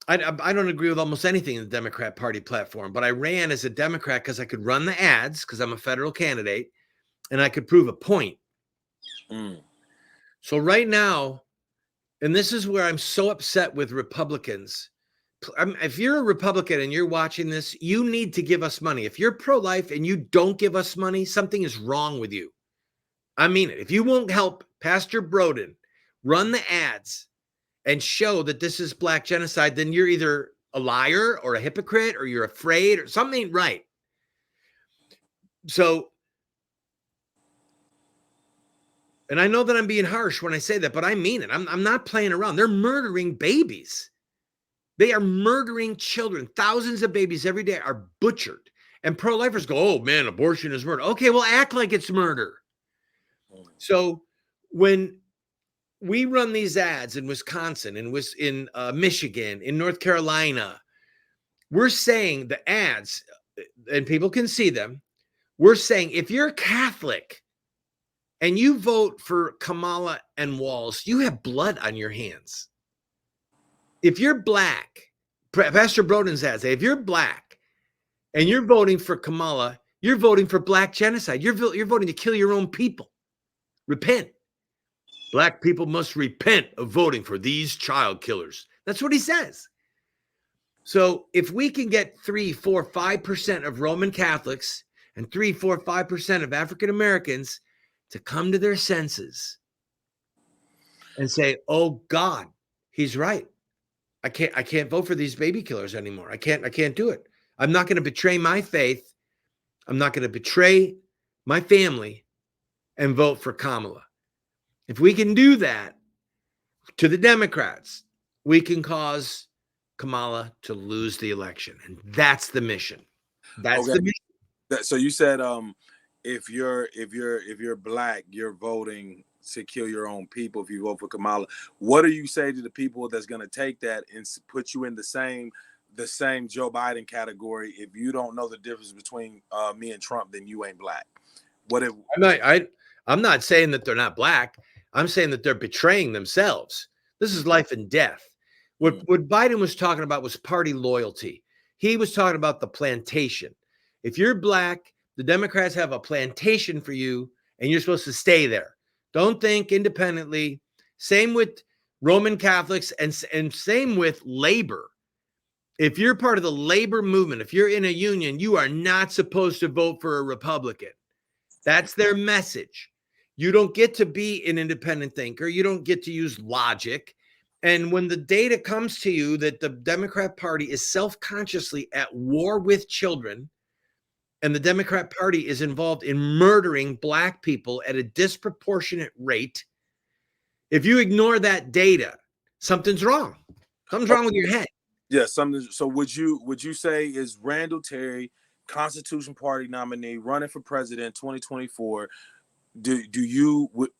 I don't agree with almost anything in the Democrat Party platform, but I ran as a Democrat because I could run the ads because I'm a federal candidate and I could prove a point. So right now, and this is where I'm so upset with Republicans. If you're a Republican and you're watching this, you need to give us money. If you're pro-life and you don't give us money, something is wrong with you. I mean it. If you won't help Pastor Broden run the ads and show that this is Black genocide, then you're either a liar or a hypocrite or you're afraid or something ain't right. So, and I know that I'm being harsh when I say that, but I mean it. I'm not playing around. They're murdering babies. They are murdering children. Thousands of babies every day are butchered. And pro-lifers go, oh man, abortion is murder. Okay, well, act like it's murder. So when we run these ads in Wisconsin, in Michigan, in North Carolina, we're saying the ads, and people can see them, we're saying if you're Catholic and you vote for Kamala and Walz, you have blood on your hands. If you're Black, Pastor Broden's ads say, if you're Black and you're voting for Kamala, you're voting for Black genocide. You're voting to kill your own people. Repent. Black people must repent of voting for these child killers. That's what he says. So if we can get 3, 4, 5% of Roman Catholics and 3, 4, 5% of African Americans to come to their senses and say, oh God, he's right. I can't vote for these baby killers anymore. I can't do it. I'm not going to betray my faith. I'm not going to betray my family and vote for Kamala. If we can do that to the Democrats, we can cause Kamala to lose the election. And that's the mission. That's the mission. So you said if you're black, you're voting to kill your own people if you vote for Kamala. What do you say to the people that's going to take that and put you in the same Joe Biden category? If you don't know the difference between me and Trump, then you ain't black. I'm not saying that they're not black. I'm saying that they're betraying themselves. This is life and death. What Biden was talking about was party loyalty. He was talking about the plantation. If you're black, the Democrats have a plantation for you, and you're supposed to stay there. Don't think independently. Same with Roman Catholics and same with labor. If you're part of the labor movement, if you're in a union, you are not supposed to vote for a Republican. That's their message. You don't get to be an independent thinker. You don't get to use logic. And when the data comes to you that the Democrat Party is self-consciously at war with children, and the Democrat Party is involved in murdering black people at a disproportionate rate, if you ignore that data, something's wrong. Something's wrong with your head. Yeah, something. So would you say is Randal Terry, Constitution Party nominee, running for president 2024?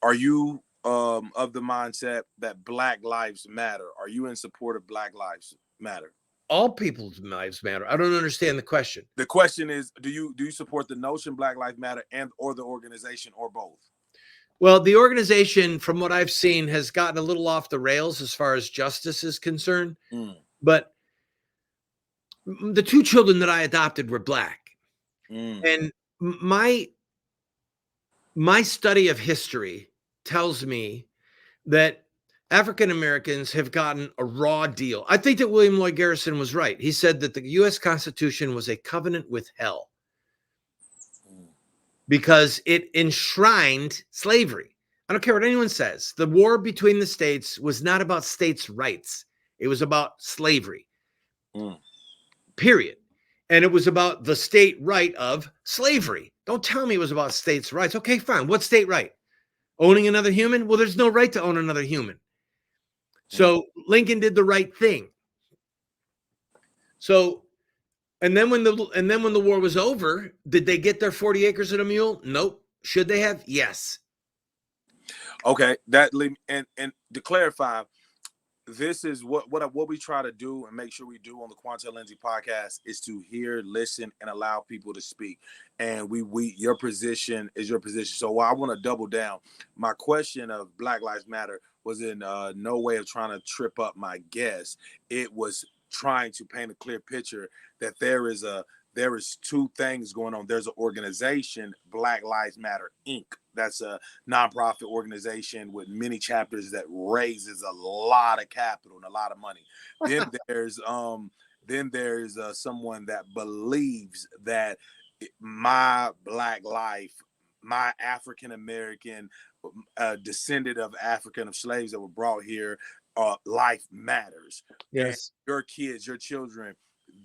Are you of the mindset that Black Lives Matter? Are you in support of Black Lives Matter? All people's lives matter. I don't understand the question. The question is, do you support the notion Black Lives Matter and or the organization or both? Well, the organization, from what I've seen, has gotten a little off the rails as far as justice is concerned. But the two children that I adopted were black. And my study of history tells me that African Americans have gotten a raw deal. I think that William Lloyd Garrison was right. He said that the U.S. Constitution was a covenant with hell because it enshrined slavery. I don't care what anyone says. The war between the states was not about states' rights. It was about slavery, period. And it was about the state right of slavery. Don't tell me it was about states' rights. Okay, fine. What's state right? Owning another human? Well, there's no right to own another human. So Lincoln did the right thing. So, and then when the war was over, did they get their 40 acres and a mule? Nope. Should they have? Yes. Okay, and to clarify, this is what we try to do and make sure we do on the Quantel Lindsey podcast is to hear, listen, and allow people to speak. And your position is your position. So I want to double down. My question of Black Lives Matter was in no way of trying to trip up my guest. It was trying to paint a clear picture that there is two things going on. There's an organization, Black Lives Matter Inc. That's a nonprofit organization with many chapters that raises a lot of capital and a lot of money. Then there's someone that believes that my Black life, my African American descendant of African of slaves that were brought here, life matters. Yes. And your kids, your children,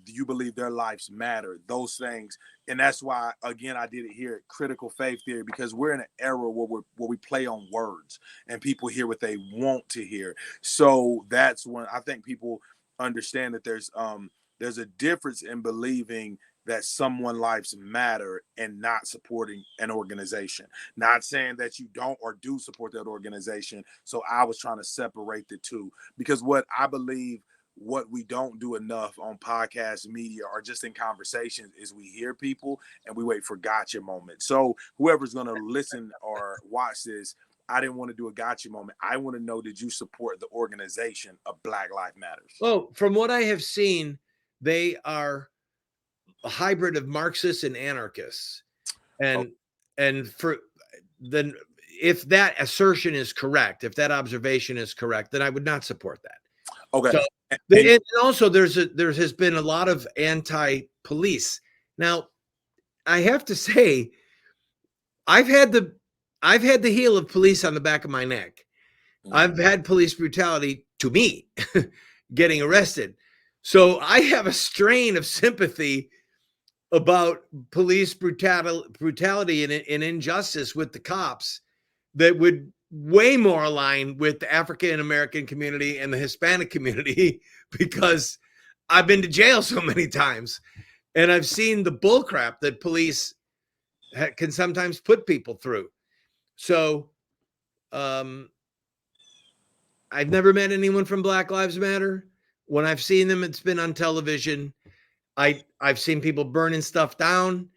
do you believe their lives matter? Those things. And that's why, again, I did it here at Critical Faith Theory, because we're in an era where we play on words and people hear what they want to hear. So that's when I think people understand that there's a difference in believing that someone's lives matter and not supporting an organization. Not saying that you don't or do support that organization. So I was trying to separate the two, because what I believe, what we don't do enough on podcast media or just in conversations is we hear people and we wait for gotcha moment. So whoever's going to listen or watch this, I didn't want to do a gotcha moment. I want to know, did you support the organization of Black Lives Matters? Well, from what I have seen, they are a hybrid of Marxists and anarchists. And for then, if that assertion is correct, if that observation is correct, then I would not support that. Okay. So, and also there has been a lot of anti-police. Now, I have to say, I've had the heel of police on the back of my neck. I've had police brutality to me getting arrested. So I have a strain of sympathy about police brutality and injustice with the cops that would way more align with the African American community and the Hispanic community because I've been to jail so many times and I've seen the bullcrap that police can sometimes put people through. So I've never met anyone from Black Lives Matter. When I've seen them, it's been on television. I've seen people burning stuff down.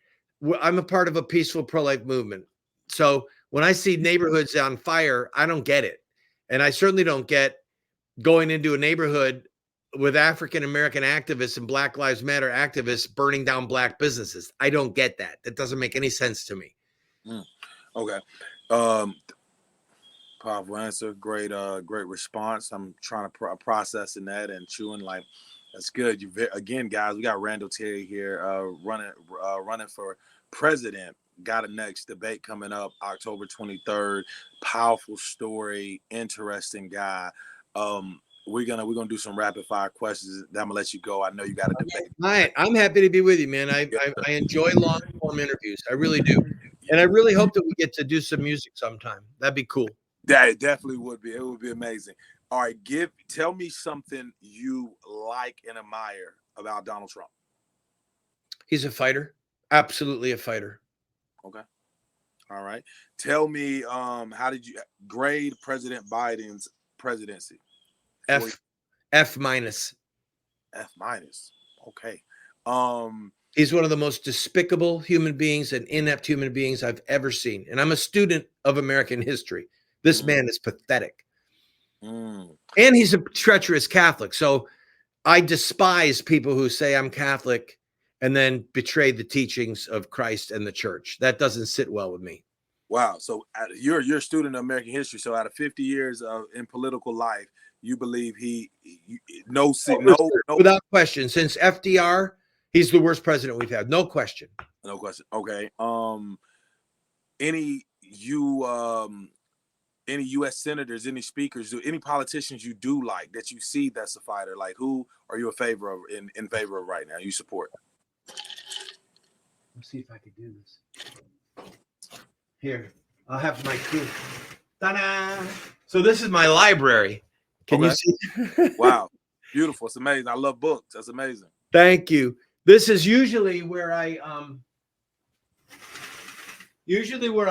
I'm a part of a peaceful pro-life movement. So when I see neighborhoods on fire, I don't get it. And I certainly don't get going into a neighborhood with African-American activists and Black Lives Matter activists burning down Black businesses. I don't get that. That doesn't make any sense to me. Okay. Powerful answer. Great response. I'm trying to processing that and chewing like, that's good. Again, guys, we got Randal Terry here running for president. Got a next debate coming up October 23rd. Powerful story, interesting guy. We're gonna do some rapid fire questions. Then I'm gonna let you go. I know you got a debate. All right, I'm happy to be with you, man. I enjoy long form interviews. I really do, and I really hope that we get to do some music sometime. That'd be cool. That definitely would be. It would be amazing. All right, tell me something you like and admire about Donald Trump. He's a fighter. Absolutely a fighter. Okay. All right. Tell me, how did you grade President Biden's presidency? F minus. F minus. Okay. He's one of the most despicable human beings and inept human beings I've ever seen. And I'm a student of American history. This man is pathetic. And he's a treacherous Catholic. So I despise people who say I'm Catholic and then betray the teachings of Christ and the church. That doesn't sit well with me. Wow. So you're a student of American history. So out of 50 years in political life, you believe without question. Since FDR, he's the worst president we've had. No question. No question. Okay. Any U.S. senators, any speakers, any politicians you do like that you see that's a fighter? Like, who are you in favor of right now? You support? Let's see if I can do this. Here, I'll have my cue. Ta-da! So this is my library. Can you see? Wow, beautiful! It's amazing. I love books. That's amazing. Thank you. This is usually where I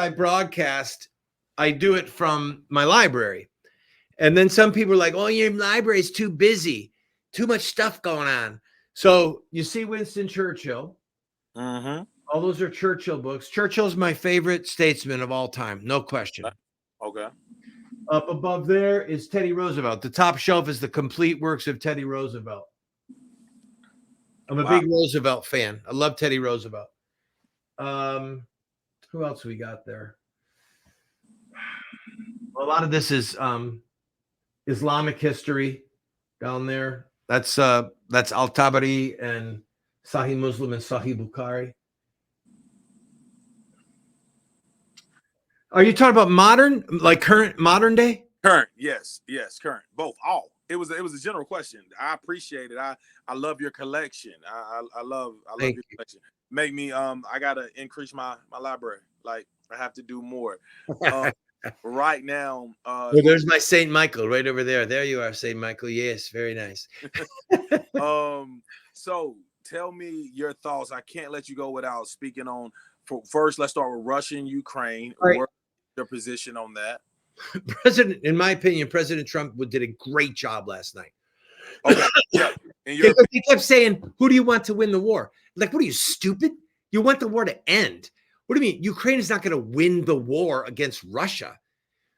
broadcast. I do it from my library. And then some people are like, oh, your library is too busy, too much stuff going on. So you see Winston Churchill. Mm-hmm. All those are Churchill books. Churchill's my favorite statesman of all time. No question. Okay. Up above there is Teddy Roosevelt. The top shelf is the complete works of Teddy Roosevelt. I'm a big Roosevelt fan. I love Teddy Roosevelt. Who else we got there? A lot of this is Islamic history down there. That's Al-Tabari and Sahih Muslim and Sahih Bukhari. Are you talking about modern, like current, modern day? Current, yes, current, both, all. It was a general question. I appreciate it. I love your collection. I love your collection. Make me I gotta increase my library. Like I have to do more. Right now, well, there's my Saint Michael right over there. There you are, Saint Michael. Yes, very nice. So tell me your thoughts. I can't let you go without speaking on. First, let's start with Russia and Ukraine. Right. What's your position on that? In my opinion, President Trump did a great job last night. Okay. Yeah. He kept saying, "Who do you want to win the war?" Like, what are you, stupid? You want the war to end. What do you mean? Ukraine is not going to win the war against Russia.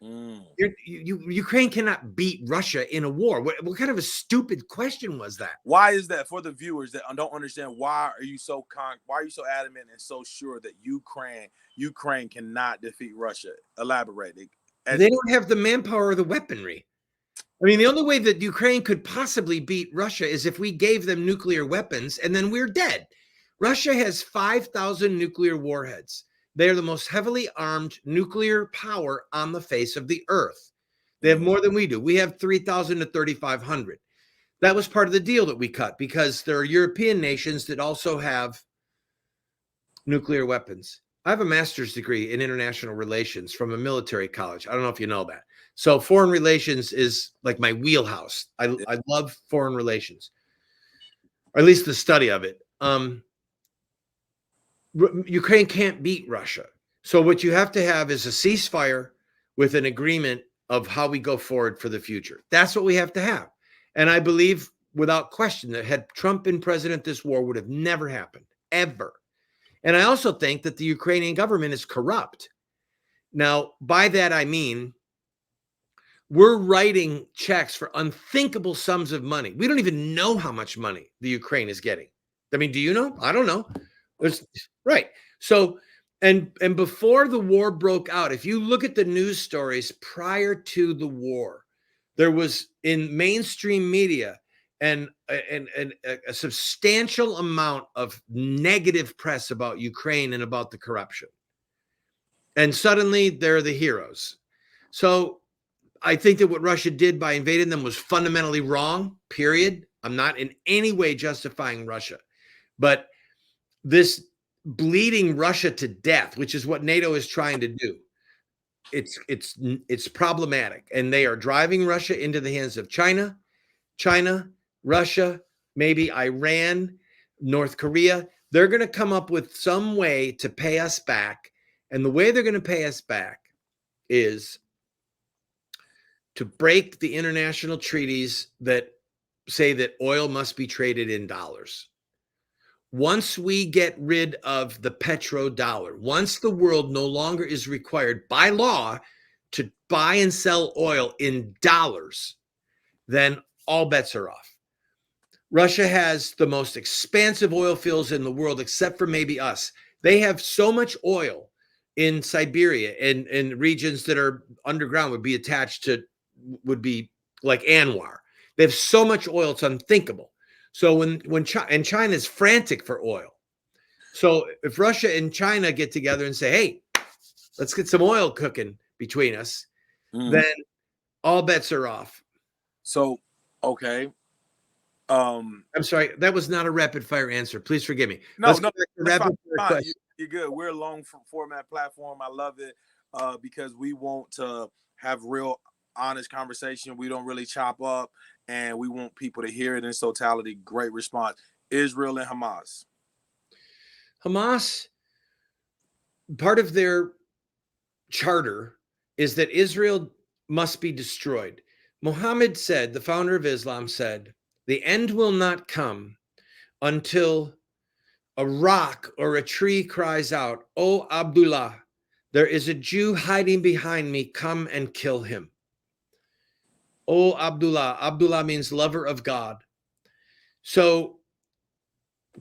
Ukraine cannot beat Russia in a war. What kind of a stupid question was that? Why is that? For the viewers that don't understand, why are you so adamant and so sure that Ukraine cannot defeat Russia? Elaborate. They don't have the manpower or the weaponry. I mean, the only way that Ukraine could possibly beat Russia is if we gave them nuclear weapons, and then we're dead. Russia has 5,000 nuclear warheads. They are the most heavily armed nuclear power on the face of the earth. They have more than we do. We have 3,000 to 3,500. That was part of the deal that we cut because there are European nations that also have nuclear weapons. I have a master's degree in international relations from a military college. I don't know if you know that. So foreign relations is like my wheelhouse. I love foreign relations, or at least the study of it. Ukraine can't beat Russia. So what you have to have is a ceasefire with an agreement of how we go forward for the future. That's what we have to have. And I believe without question that had Trump been president, this war would have never happened, ever. And I also think that the Ukrainian government is corrupt. Now, by that, I mean, we're writing checks for unthinkable sums of money. We don't even know how much money the Ukraine is getting. I mean, do you know? I don't know. Right. So, and before the war broke out, if you look at the news stories prior to the war, there was in mainstream media and a substantial amount of negative press about Ukraine and about the corruption. And suddenly they're the heroes. So I think that what Russia did by invading them was fundamentally wrong, period. I'm not in any way justifying Russia. But this bleeding Russia to death, which is what NATO is trying to do, it's problematic. And they are driving Russia into the hands of China, Russia, maybe Iran, North Korea. They're going to come up with some way to pay us back. And the way they're going to pay us back is to break the international treaties that say that oil must be traded in dollars. Once we get rid of the petrodollar, once the world no longer is required by law to buy and sell oil in dollars, then all bets are off. Russia has the most expansive oil fields in the world, except for maybe us. They have so much oil in Siberia and in regions that are underground would be like Anwar. They have so much oil, it's unthinkable. So when China is frantic for oil. So if Russia and China get together and say, hey, let's get some oil cooking between us, then all bets are off. So, okay. I'm sorry, that was not a rapid fire answer. Please forgive me. No, you're good. We're a long format platform. I love it because we want to have real honest conversation. We don't really chop up, and we want people to hear it in its totality. Great response. Israel and Hamas. Hamas, part of their charter is that Israel must be destroyed. Muhammad said, the founder of Islam said, the end will not come until a rock or a tree cries out, "Oh, Abdullah, there is a Jew hiding behind me. Come and kill him." Oh, Abdullah. Abdullah means lover of God. So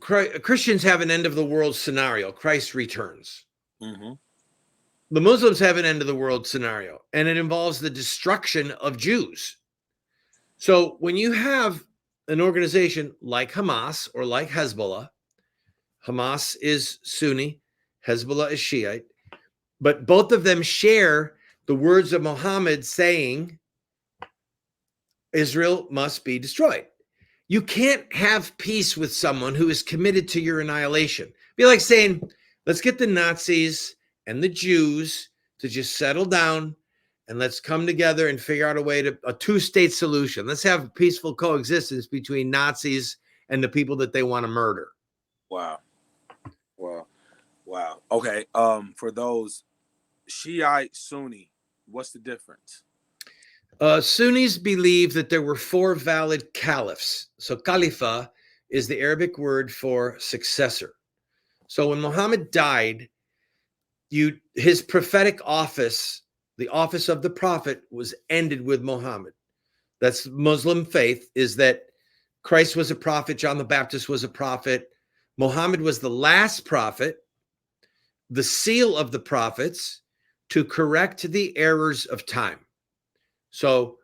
Christians have an end of the world scenario. Christ returns. The Muslims have an end of the world scenario, and it involves the destruction of Jews. So when you have an organization like Hamas or like Hezbollah, Hamas is Sunni, Hezbollah is Shiite, but both of them share the words of Muhammad saying Israel must be destroyed. You can't have peace with someone who is committed to your annihilation. It'd be like saying, let's get the Nazis and the Jews to just settle down and let's come together and figure out a two-state solution. Let's have peaceful coexistence between Nazis and the people that they want to murder. Wow. Okay. For those Shiite, Sunni, what's the difference? Sunnis believe that there were 4 valid caliphs. So Khalifa is the Arabic word for successor. So when Muhammad died, his prophetic office, the office of the prophet, was ended with Muhammad. That's Muslim faith, is that Christ was a prophet, John the Baptist was a prophet, Muhammad was the last prophet, the seal of the prophets, to correct the errors of time. So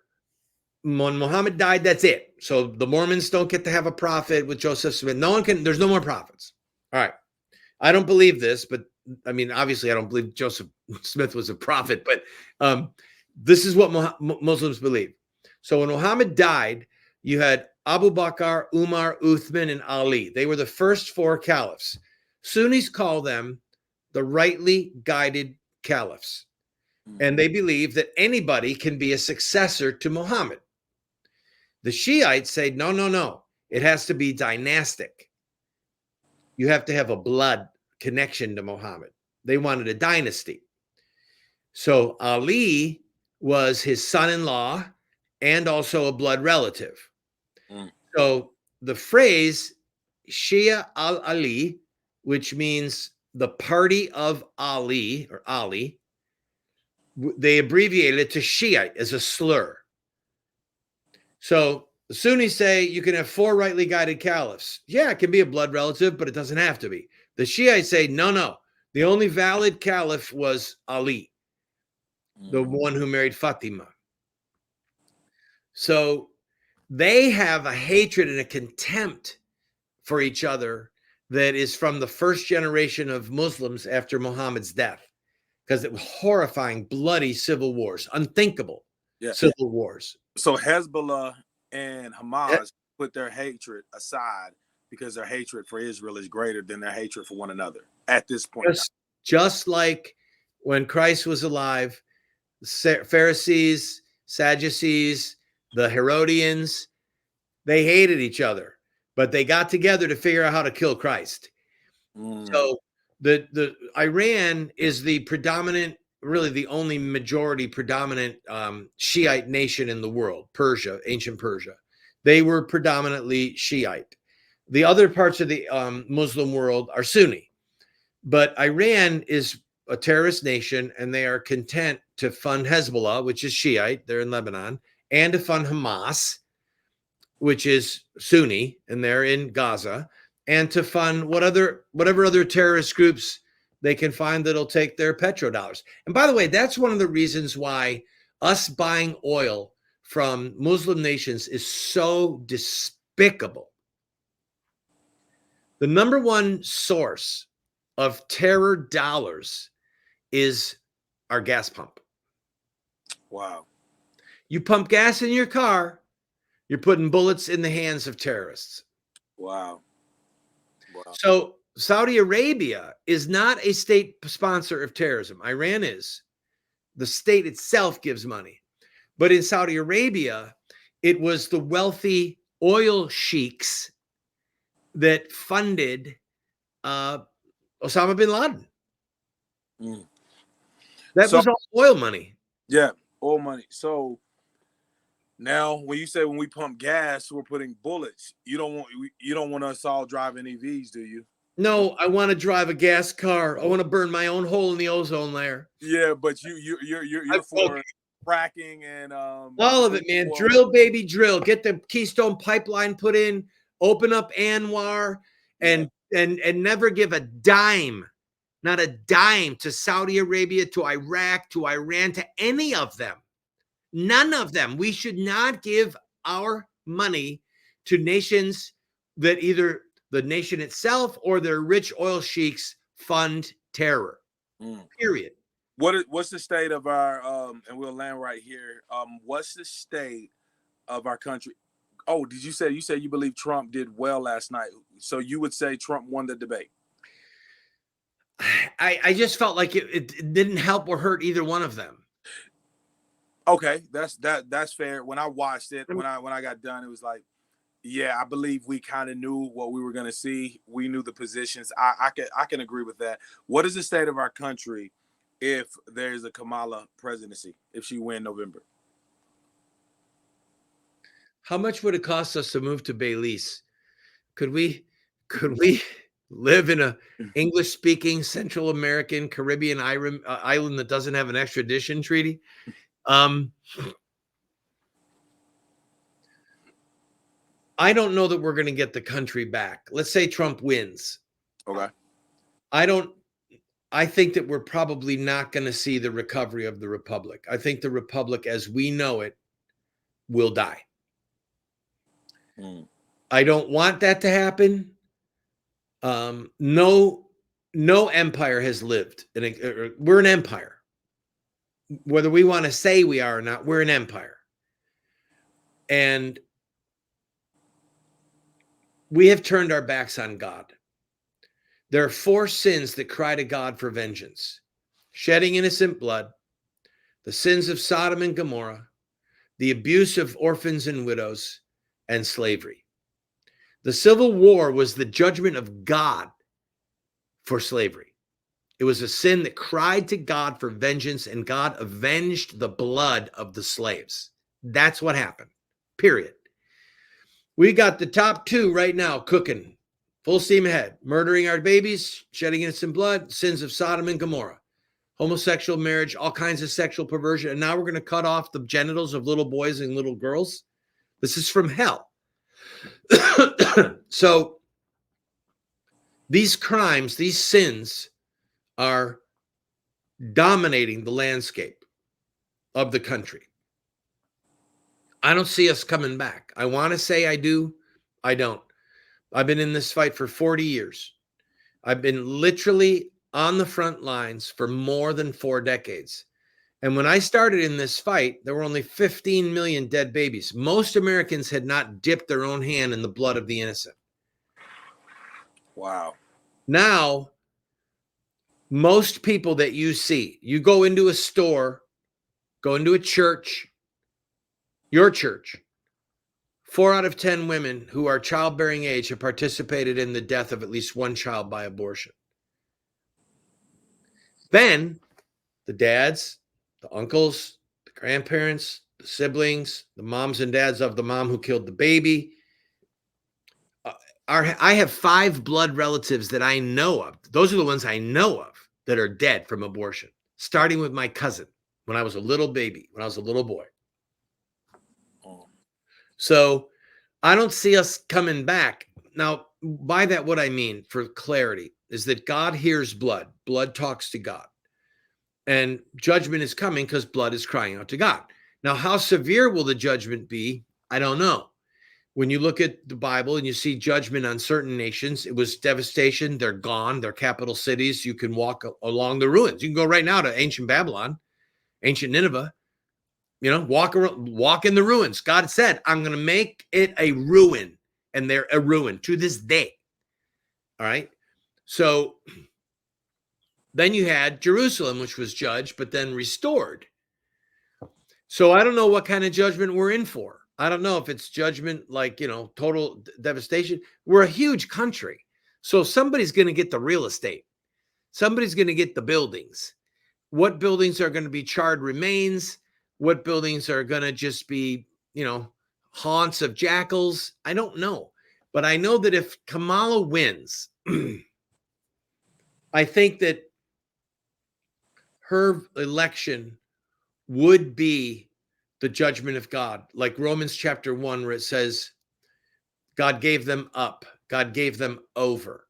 when Muhammad died, that's it. So the Mormons don't get to have a prophet with Joseph Smith. There's no more prophets. All right. I don't believe this, but I mean, obviously I don't believe Joseph Smith was a prophet, but this is what Muslims believe. So when Muhammad died, you had Abu Bakr, Umar, Uthman, and Ali. They were the first 4 caliphs. Sunnis call them the rightly guided caliphs. And they believe that anybody can be a successor to Muhammad. The Shiites say, no, no, no. It has to be dynastic. You have to have a blood connection to Muhammad. They wanted a dynasty. So Ali was his son-in-law and also a blood relative. So the phrase Shia al-Ali, which means the party of Ali or Ali, they abbreviated it to Shiite as a slur. So the Sunnis say you can have 4 rightly guided caliphs. Yeah, it can be a blood relative, but it doesn't have to be. The Shiites say, no, no. The only valid caliph was Ali, the one who married Fatima. So they have a hatred and a contempt for each other that is from the first generation of Muslims after Muhammad's death, because it was horrifying, bloody civil wars, unthinkable civil wars. So Hezbollah and Hamas put their hatred aside because their hatred for Israel is greater than their hatred for one another at this point. Just like when Christ was alive, the Pharisees, Sadducees, the Herodians, they hated each other, but they got together to figure out how to kill Christ. So the Iran is the predominant, really the only majority predominant Shiite nation in the world. Persia, ancient Persia, they were predominantly Shiite. The other parts of the Muslim world are Sunni, but Iran is a terrorist nation, and they are content to fund Hezbollah, which is Shiite, they're in Lebanon, and to fund Hamas, which is Sunni, and they're in Gaza, and to fund whatever other terrorist groups they can find that'll take their petrodollars. And by the way, that's one of the reasons why us buying oil from Muslim nations is so despicable. The number one source of terror dollars is our gas pump. Wow. You pump gas in your car, you're putting bullets in the hands of terrorists. Wow. So Saudi Arabia is not a state sponsor of terrorism. Iran is. The state itself gives money. But in Saudi Arabia, it was the wealthy oil sheiks that funded Osama bin Laden. That was all oil money. Yeah, oil money. So now, when you say when we pump gas, we're putting bullets. You don't want us all driving EVs, do you? No, I want to drive a gas car. I want to burn my own hole in the ozone layer. Yeah, but you're for fracking and all of it, man. Drill, baby, drill. Get the Keystone Pipeline put in. Open up Anwar, and never give a dime, not a dime, to Saudi Arabia, to Iraq, to Iran, to any of them. None of them. We should not give our money to nations that either the nation itself or their rich oil sheiks fund terror. Period. What's the state of our and we'll land right here. What's the state of our country? Oh, you said you believe Trump did well last night. So you would say Trump won the debate? I just felt like it didn't help or hurt either one of them. Okay, that's fair. When I watched it, when I got done, it was like, yeah, I believe we kind of knew what we were going to see. We knew the positions. I can agree with that. What is the state of our country if there's a Kamala presidency, if she win November? How much would it cost us to move to Belize? Could we live in a English-speaking Central American Caribbean island that doesn't have an extradition treaty? I don't know that we're going to get the country back. Let's say Trump wins. Okay. I think that we're probably not going to see the recovery of the republic. I think the republic as we know it will die. I don't want that to happen. No empire has lived. We're an empire. Whether we want to say we are or not, we're an empire. And we have turned our backs on God. There are 4 sins that cry to God for vengeance: shedding innocent blood, the sins of Sodom and Gomorrah, the abuse of orphans and widows, and slavery. The Civil War was the judgment of God for slavery. It was a sin that cried to God for vengeance, and God avenged the blood of the slaves. That's what happened, period. We got the top 2 right now cooking, full steam ahead: murdering our babies, shedding innocent blood, sins of Sodom and Gomorrah, homosexual marriage, all kinds of sexual perversion. And now we're going to cut off the genitals of little boys and little girls. This is from hell. So these crimes, these sins are dominating the landscape of the country. I don't see us coming back. I want to say I do. I don't. I've been in this fight for 40 years. I've been literally on the front lines for more than 4 decades. And when I started in this fight, there were only 15 million dead babies. Most Americans had not dipped their own hand in the blood of the innocent. Wow. Now, most people that you see, you go into a store, go into a church, your church, 4 out of 10 women who are childbearing age have participated in the death of at least one child by abortion. Then the dads, the uncles, the grandparents, the siblings, the moms and dads of the mom who killed the baby. I have 5 blood relatives that I know of. Those are the ones I know of that are dead from abortion, starting with my cousin when I was a little baby, when I was a little boy. So I don't see us coming back. Now, by that, what I mean, for clarity, is that God hears blood. Blood talks to God. And judgment is coming because blood is crying out to God. Now, how severe will the judgment be? I don't know. When you look at the Bible and you see judgment on certain nations, it was devastation. They're gone. They're capital cities. You can walk along the ruins. You can go right now to ancient Babylon, ancient Nineveh. Walk in the ruins. God said, I'm going to make it a ruin. And they're a ruin to this day. All right. So then you had Jerusalem, which was judged, but then restored. So I don't know what kind of judgment we're in for. I don't know if it's judgment like, total devastation. We're a huge country. So somebody's going to get the real estate. Somebody's going to get the buildings. What buildings are going to be charred remains? What buildings are going to just be, haunts of jackals? I don't know. But I know that if Kamala wins, I think that her election would be the judgment of God. Like Romans chapter 1, where it says, God gave them up. God gave them over.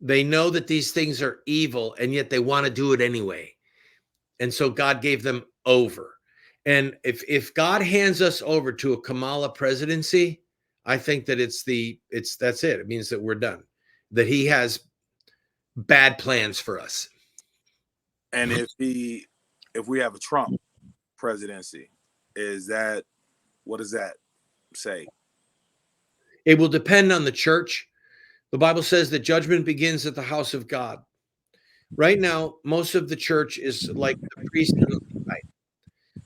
They know that these things are evil, and yet they want to do it anyway. And so God gave them over. And if God hands us over to a Kamala presidency, I think that that's it. It means that we're done. That he has bad plans for us. And if we have a Trump presidency, what does that say? It will depend on the church. The Bible says that judgment begins at the house of God. Right now, most of the church is like the priest and the Levite.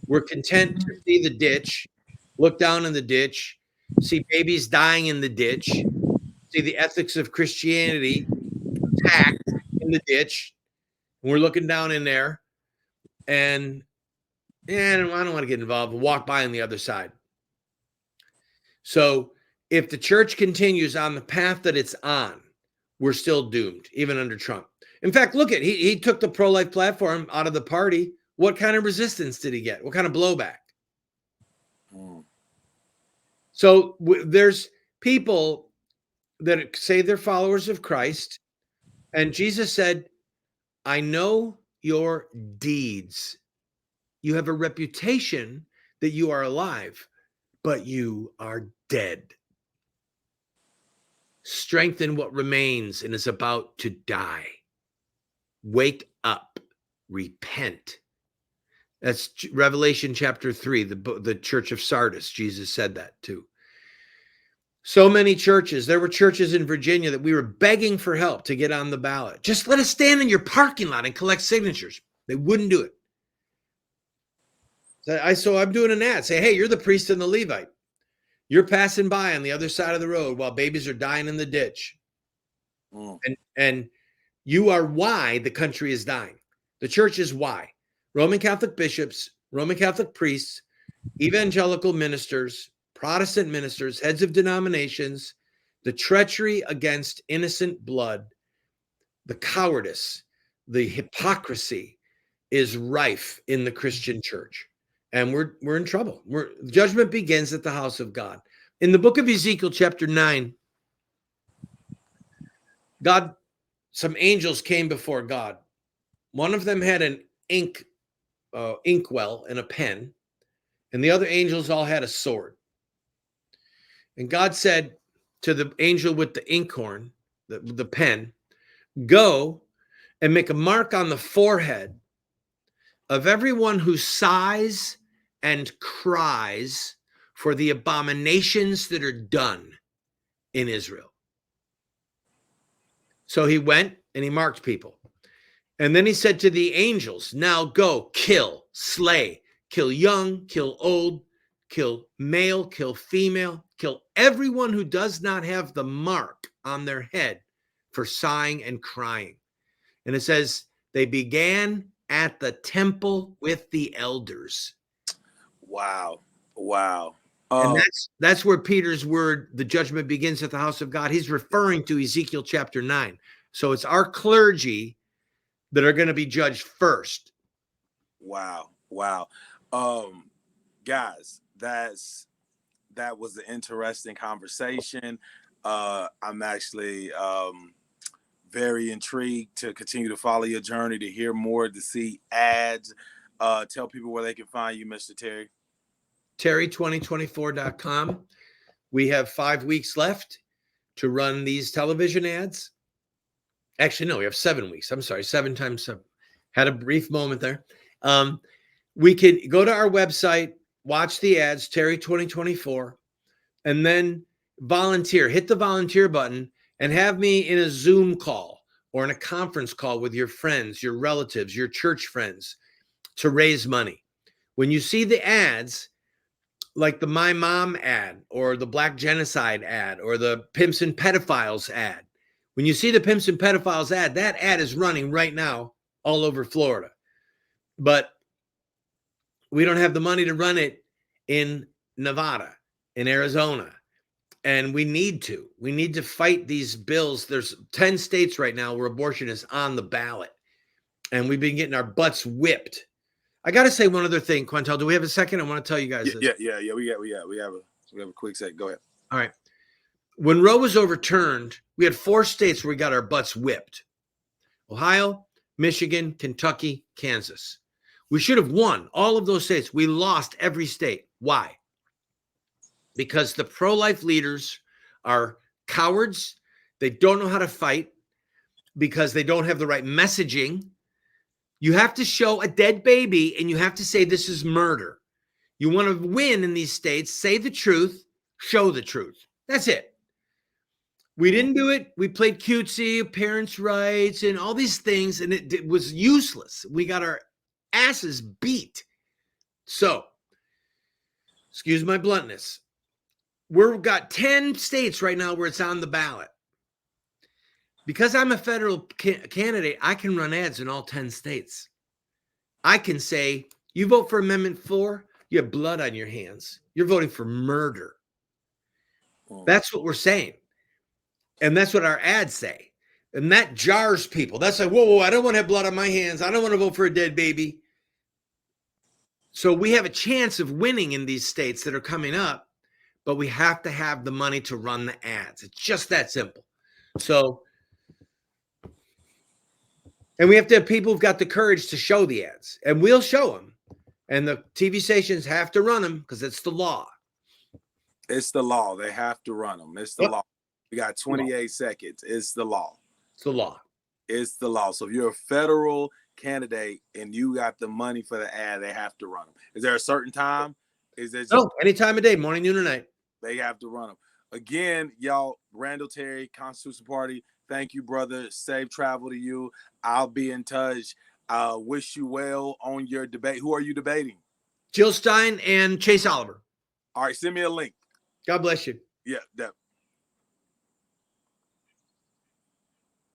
We're content to see the ditch, look down in the ditch, see babies dying in the ditch, see the ethics of Christianity attacked in the ditch. And we're looking down in there, and I don't want to get involved. We'll walk by on the other side. So if the church continues on the path that it's on, we're still doomed, even under Trump. In fact, look at he took the pro-life platform out of the party. What kind of resistance did he get? What kind of blowback? So there's people that say they're followers of Christ, and Jesus said, I know your deeds. You have a reputation that you are alive, but you are dead. Strengthen what remains and is about to die. Wake up. Repent. That's Revelation chapter 3, the church of Sardis. Jesus said that too. So many churches. There were churches in Virginia that we were begging for help to get on the ballot. Just let us stand in your parking lot and collect signatures. They wouldn't do it. So I'm doing an ad. Say, hey, you're the priest and the Levite. You're passing by on the other side of the road while babies are dying in the ditch. And you are why the country is dying. The church is why. Roman Catholic bishops, Roman Catholic priests, evangelical ministers, Protestant ministers, heads of denominations, the treachery against innocent blood, the cowardice, the hypocrisy is rife in the Christian church. And we're in trouble. Judgment begins at the house of God. In the book of Ezekiel, chapter 9, some angels came before God. One of them had an inkwell and a pen, and the other angels all had a sword. And God said to the angel with the inkhorn, the pen, go and make a mark on the forehead of everyone who sighs and cries for the abominations that are done in Israel. So he went and he marked people. And then he said to the angels, now go, kill, slay, kill young, kill old, kill male, kill female, kill everyone who does not have the mark on their head for sighing and crying. And it says, they began at the temple with the elders. Wow. And that's where Peter's word, the judgment begins at the house of God. He's referring to Ezekiel chapter 9. So it's our clergy that are going to be judged first. Wow. Guys, that was an interesting conversation. I'm actually very intrigued to continue to follow your journey, to hear more, to see ads. Tell people where they can find you, Mr. Terry. Terry2024.com. We have 5 weeks left to run these television ads. Actually, no, we have 7 weeks. I'm sorry, 7 times 7. Had a brief moment there. We can go to our website, watch the ads, Terry2024, and then volunteer. Hit the volunteer button and have me in a Zoom call or in a conference call with your friends, your relatives, your church friends to raise money. When you see the ads, like the My Mom ad or the Black Genocide ad or the Pimps and Pedophiles ad, when you see the Pimps and Pedophiles ad, that ad is running right now all over Florida. But we don't have the money to run it in Nevada, in Arizona. And we need to. We need to fight these bills. There's 10 states right now where abortion is on the ballot. And we've been getting our butts whipped. I got to say one other thing, Quantel. Do we have a second? I want to tell you guys this. Yeah. We have a quick second. Go ahead. All right. When Roe was overturned, we had 4 states where we got our butts whipped. Ohio, Michigan, Kentucky, Kansas. We should have won all of those states. We lost every state. Why? Because the pro-life leaders are cowards. They don't know how to fight because they don't have the right messaging. You have to show a dead baby and you have to say this is murder. You want to win in these states, say the truth, show the truth. That's it. We didn't do it. We played cutesy, parents' rights, and all these things, and it was useless. We got our asses beat. So, excuse my bluntness. We've got 10 states right now where it's on the ballot. Because I'm a federal candidate, I can run ads in all 10 states. I can say, you vote for Amendment 4, you have blood on your hands. You're voting for murder. That's what we're saying. And that's what our ads say. And that jars people. That's like, whoa, I don't want to have blood on my hands. I don't want to vote for a dead baby. So we have a chance of winning in these states that are coming up, but we have to have the money to run the ads. It's just that simple. So, and we have to have people who've got the courage to show the ads, and we'll show them. And the TV stations have to run them because it's the law. It's the law. They have to run them. It's the law. We got 28 seconds. It's the law. It's the law. It's the law. So if you're a federal candidate and you got the money for the ad, they have to run them. Is there a certain time? Is there just, any time of day, morning, noon, or night? They have to run them. Again, y'all, Randal Terry, Constitution Party. Thank you, brother. Safe travel to you. I'll be in touch. Wish you well on your debate. Who are you debating? Jill Stein and Chase Oliver. All right, send me a link. God bless you. Yeah, that.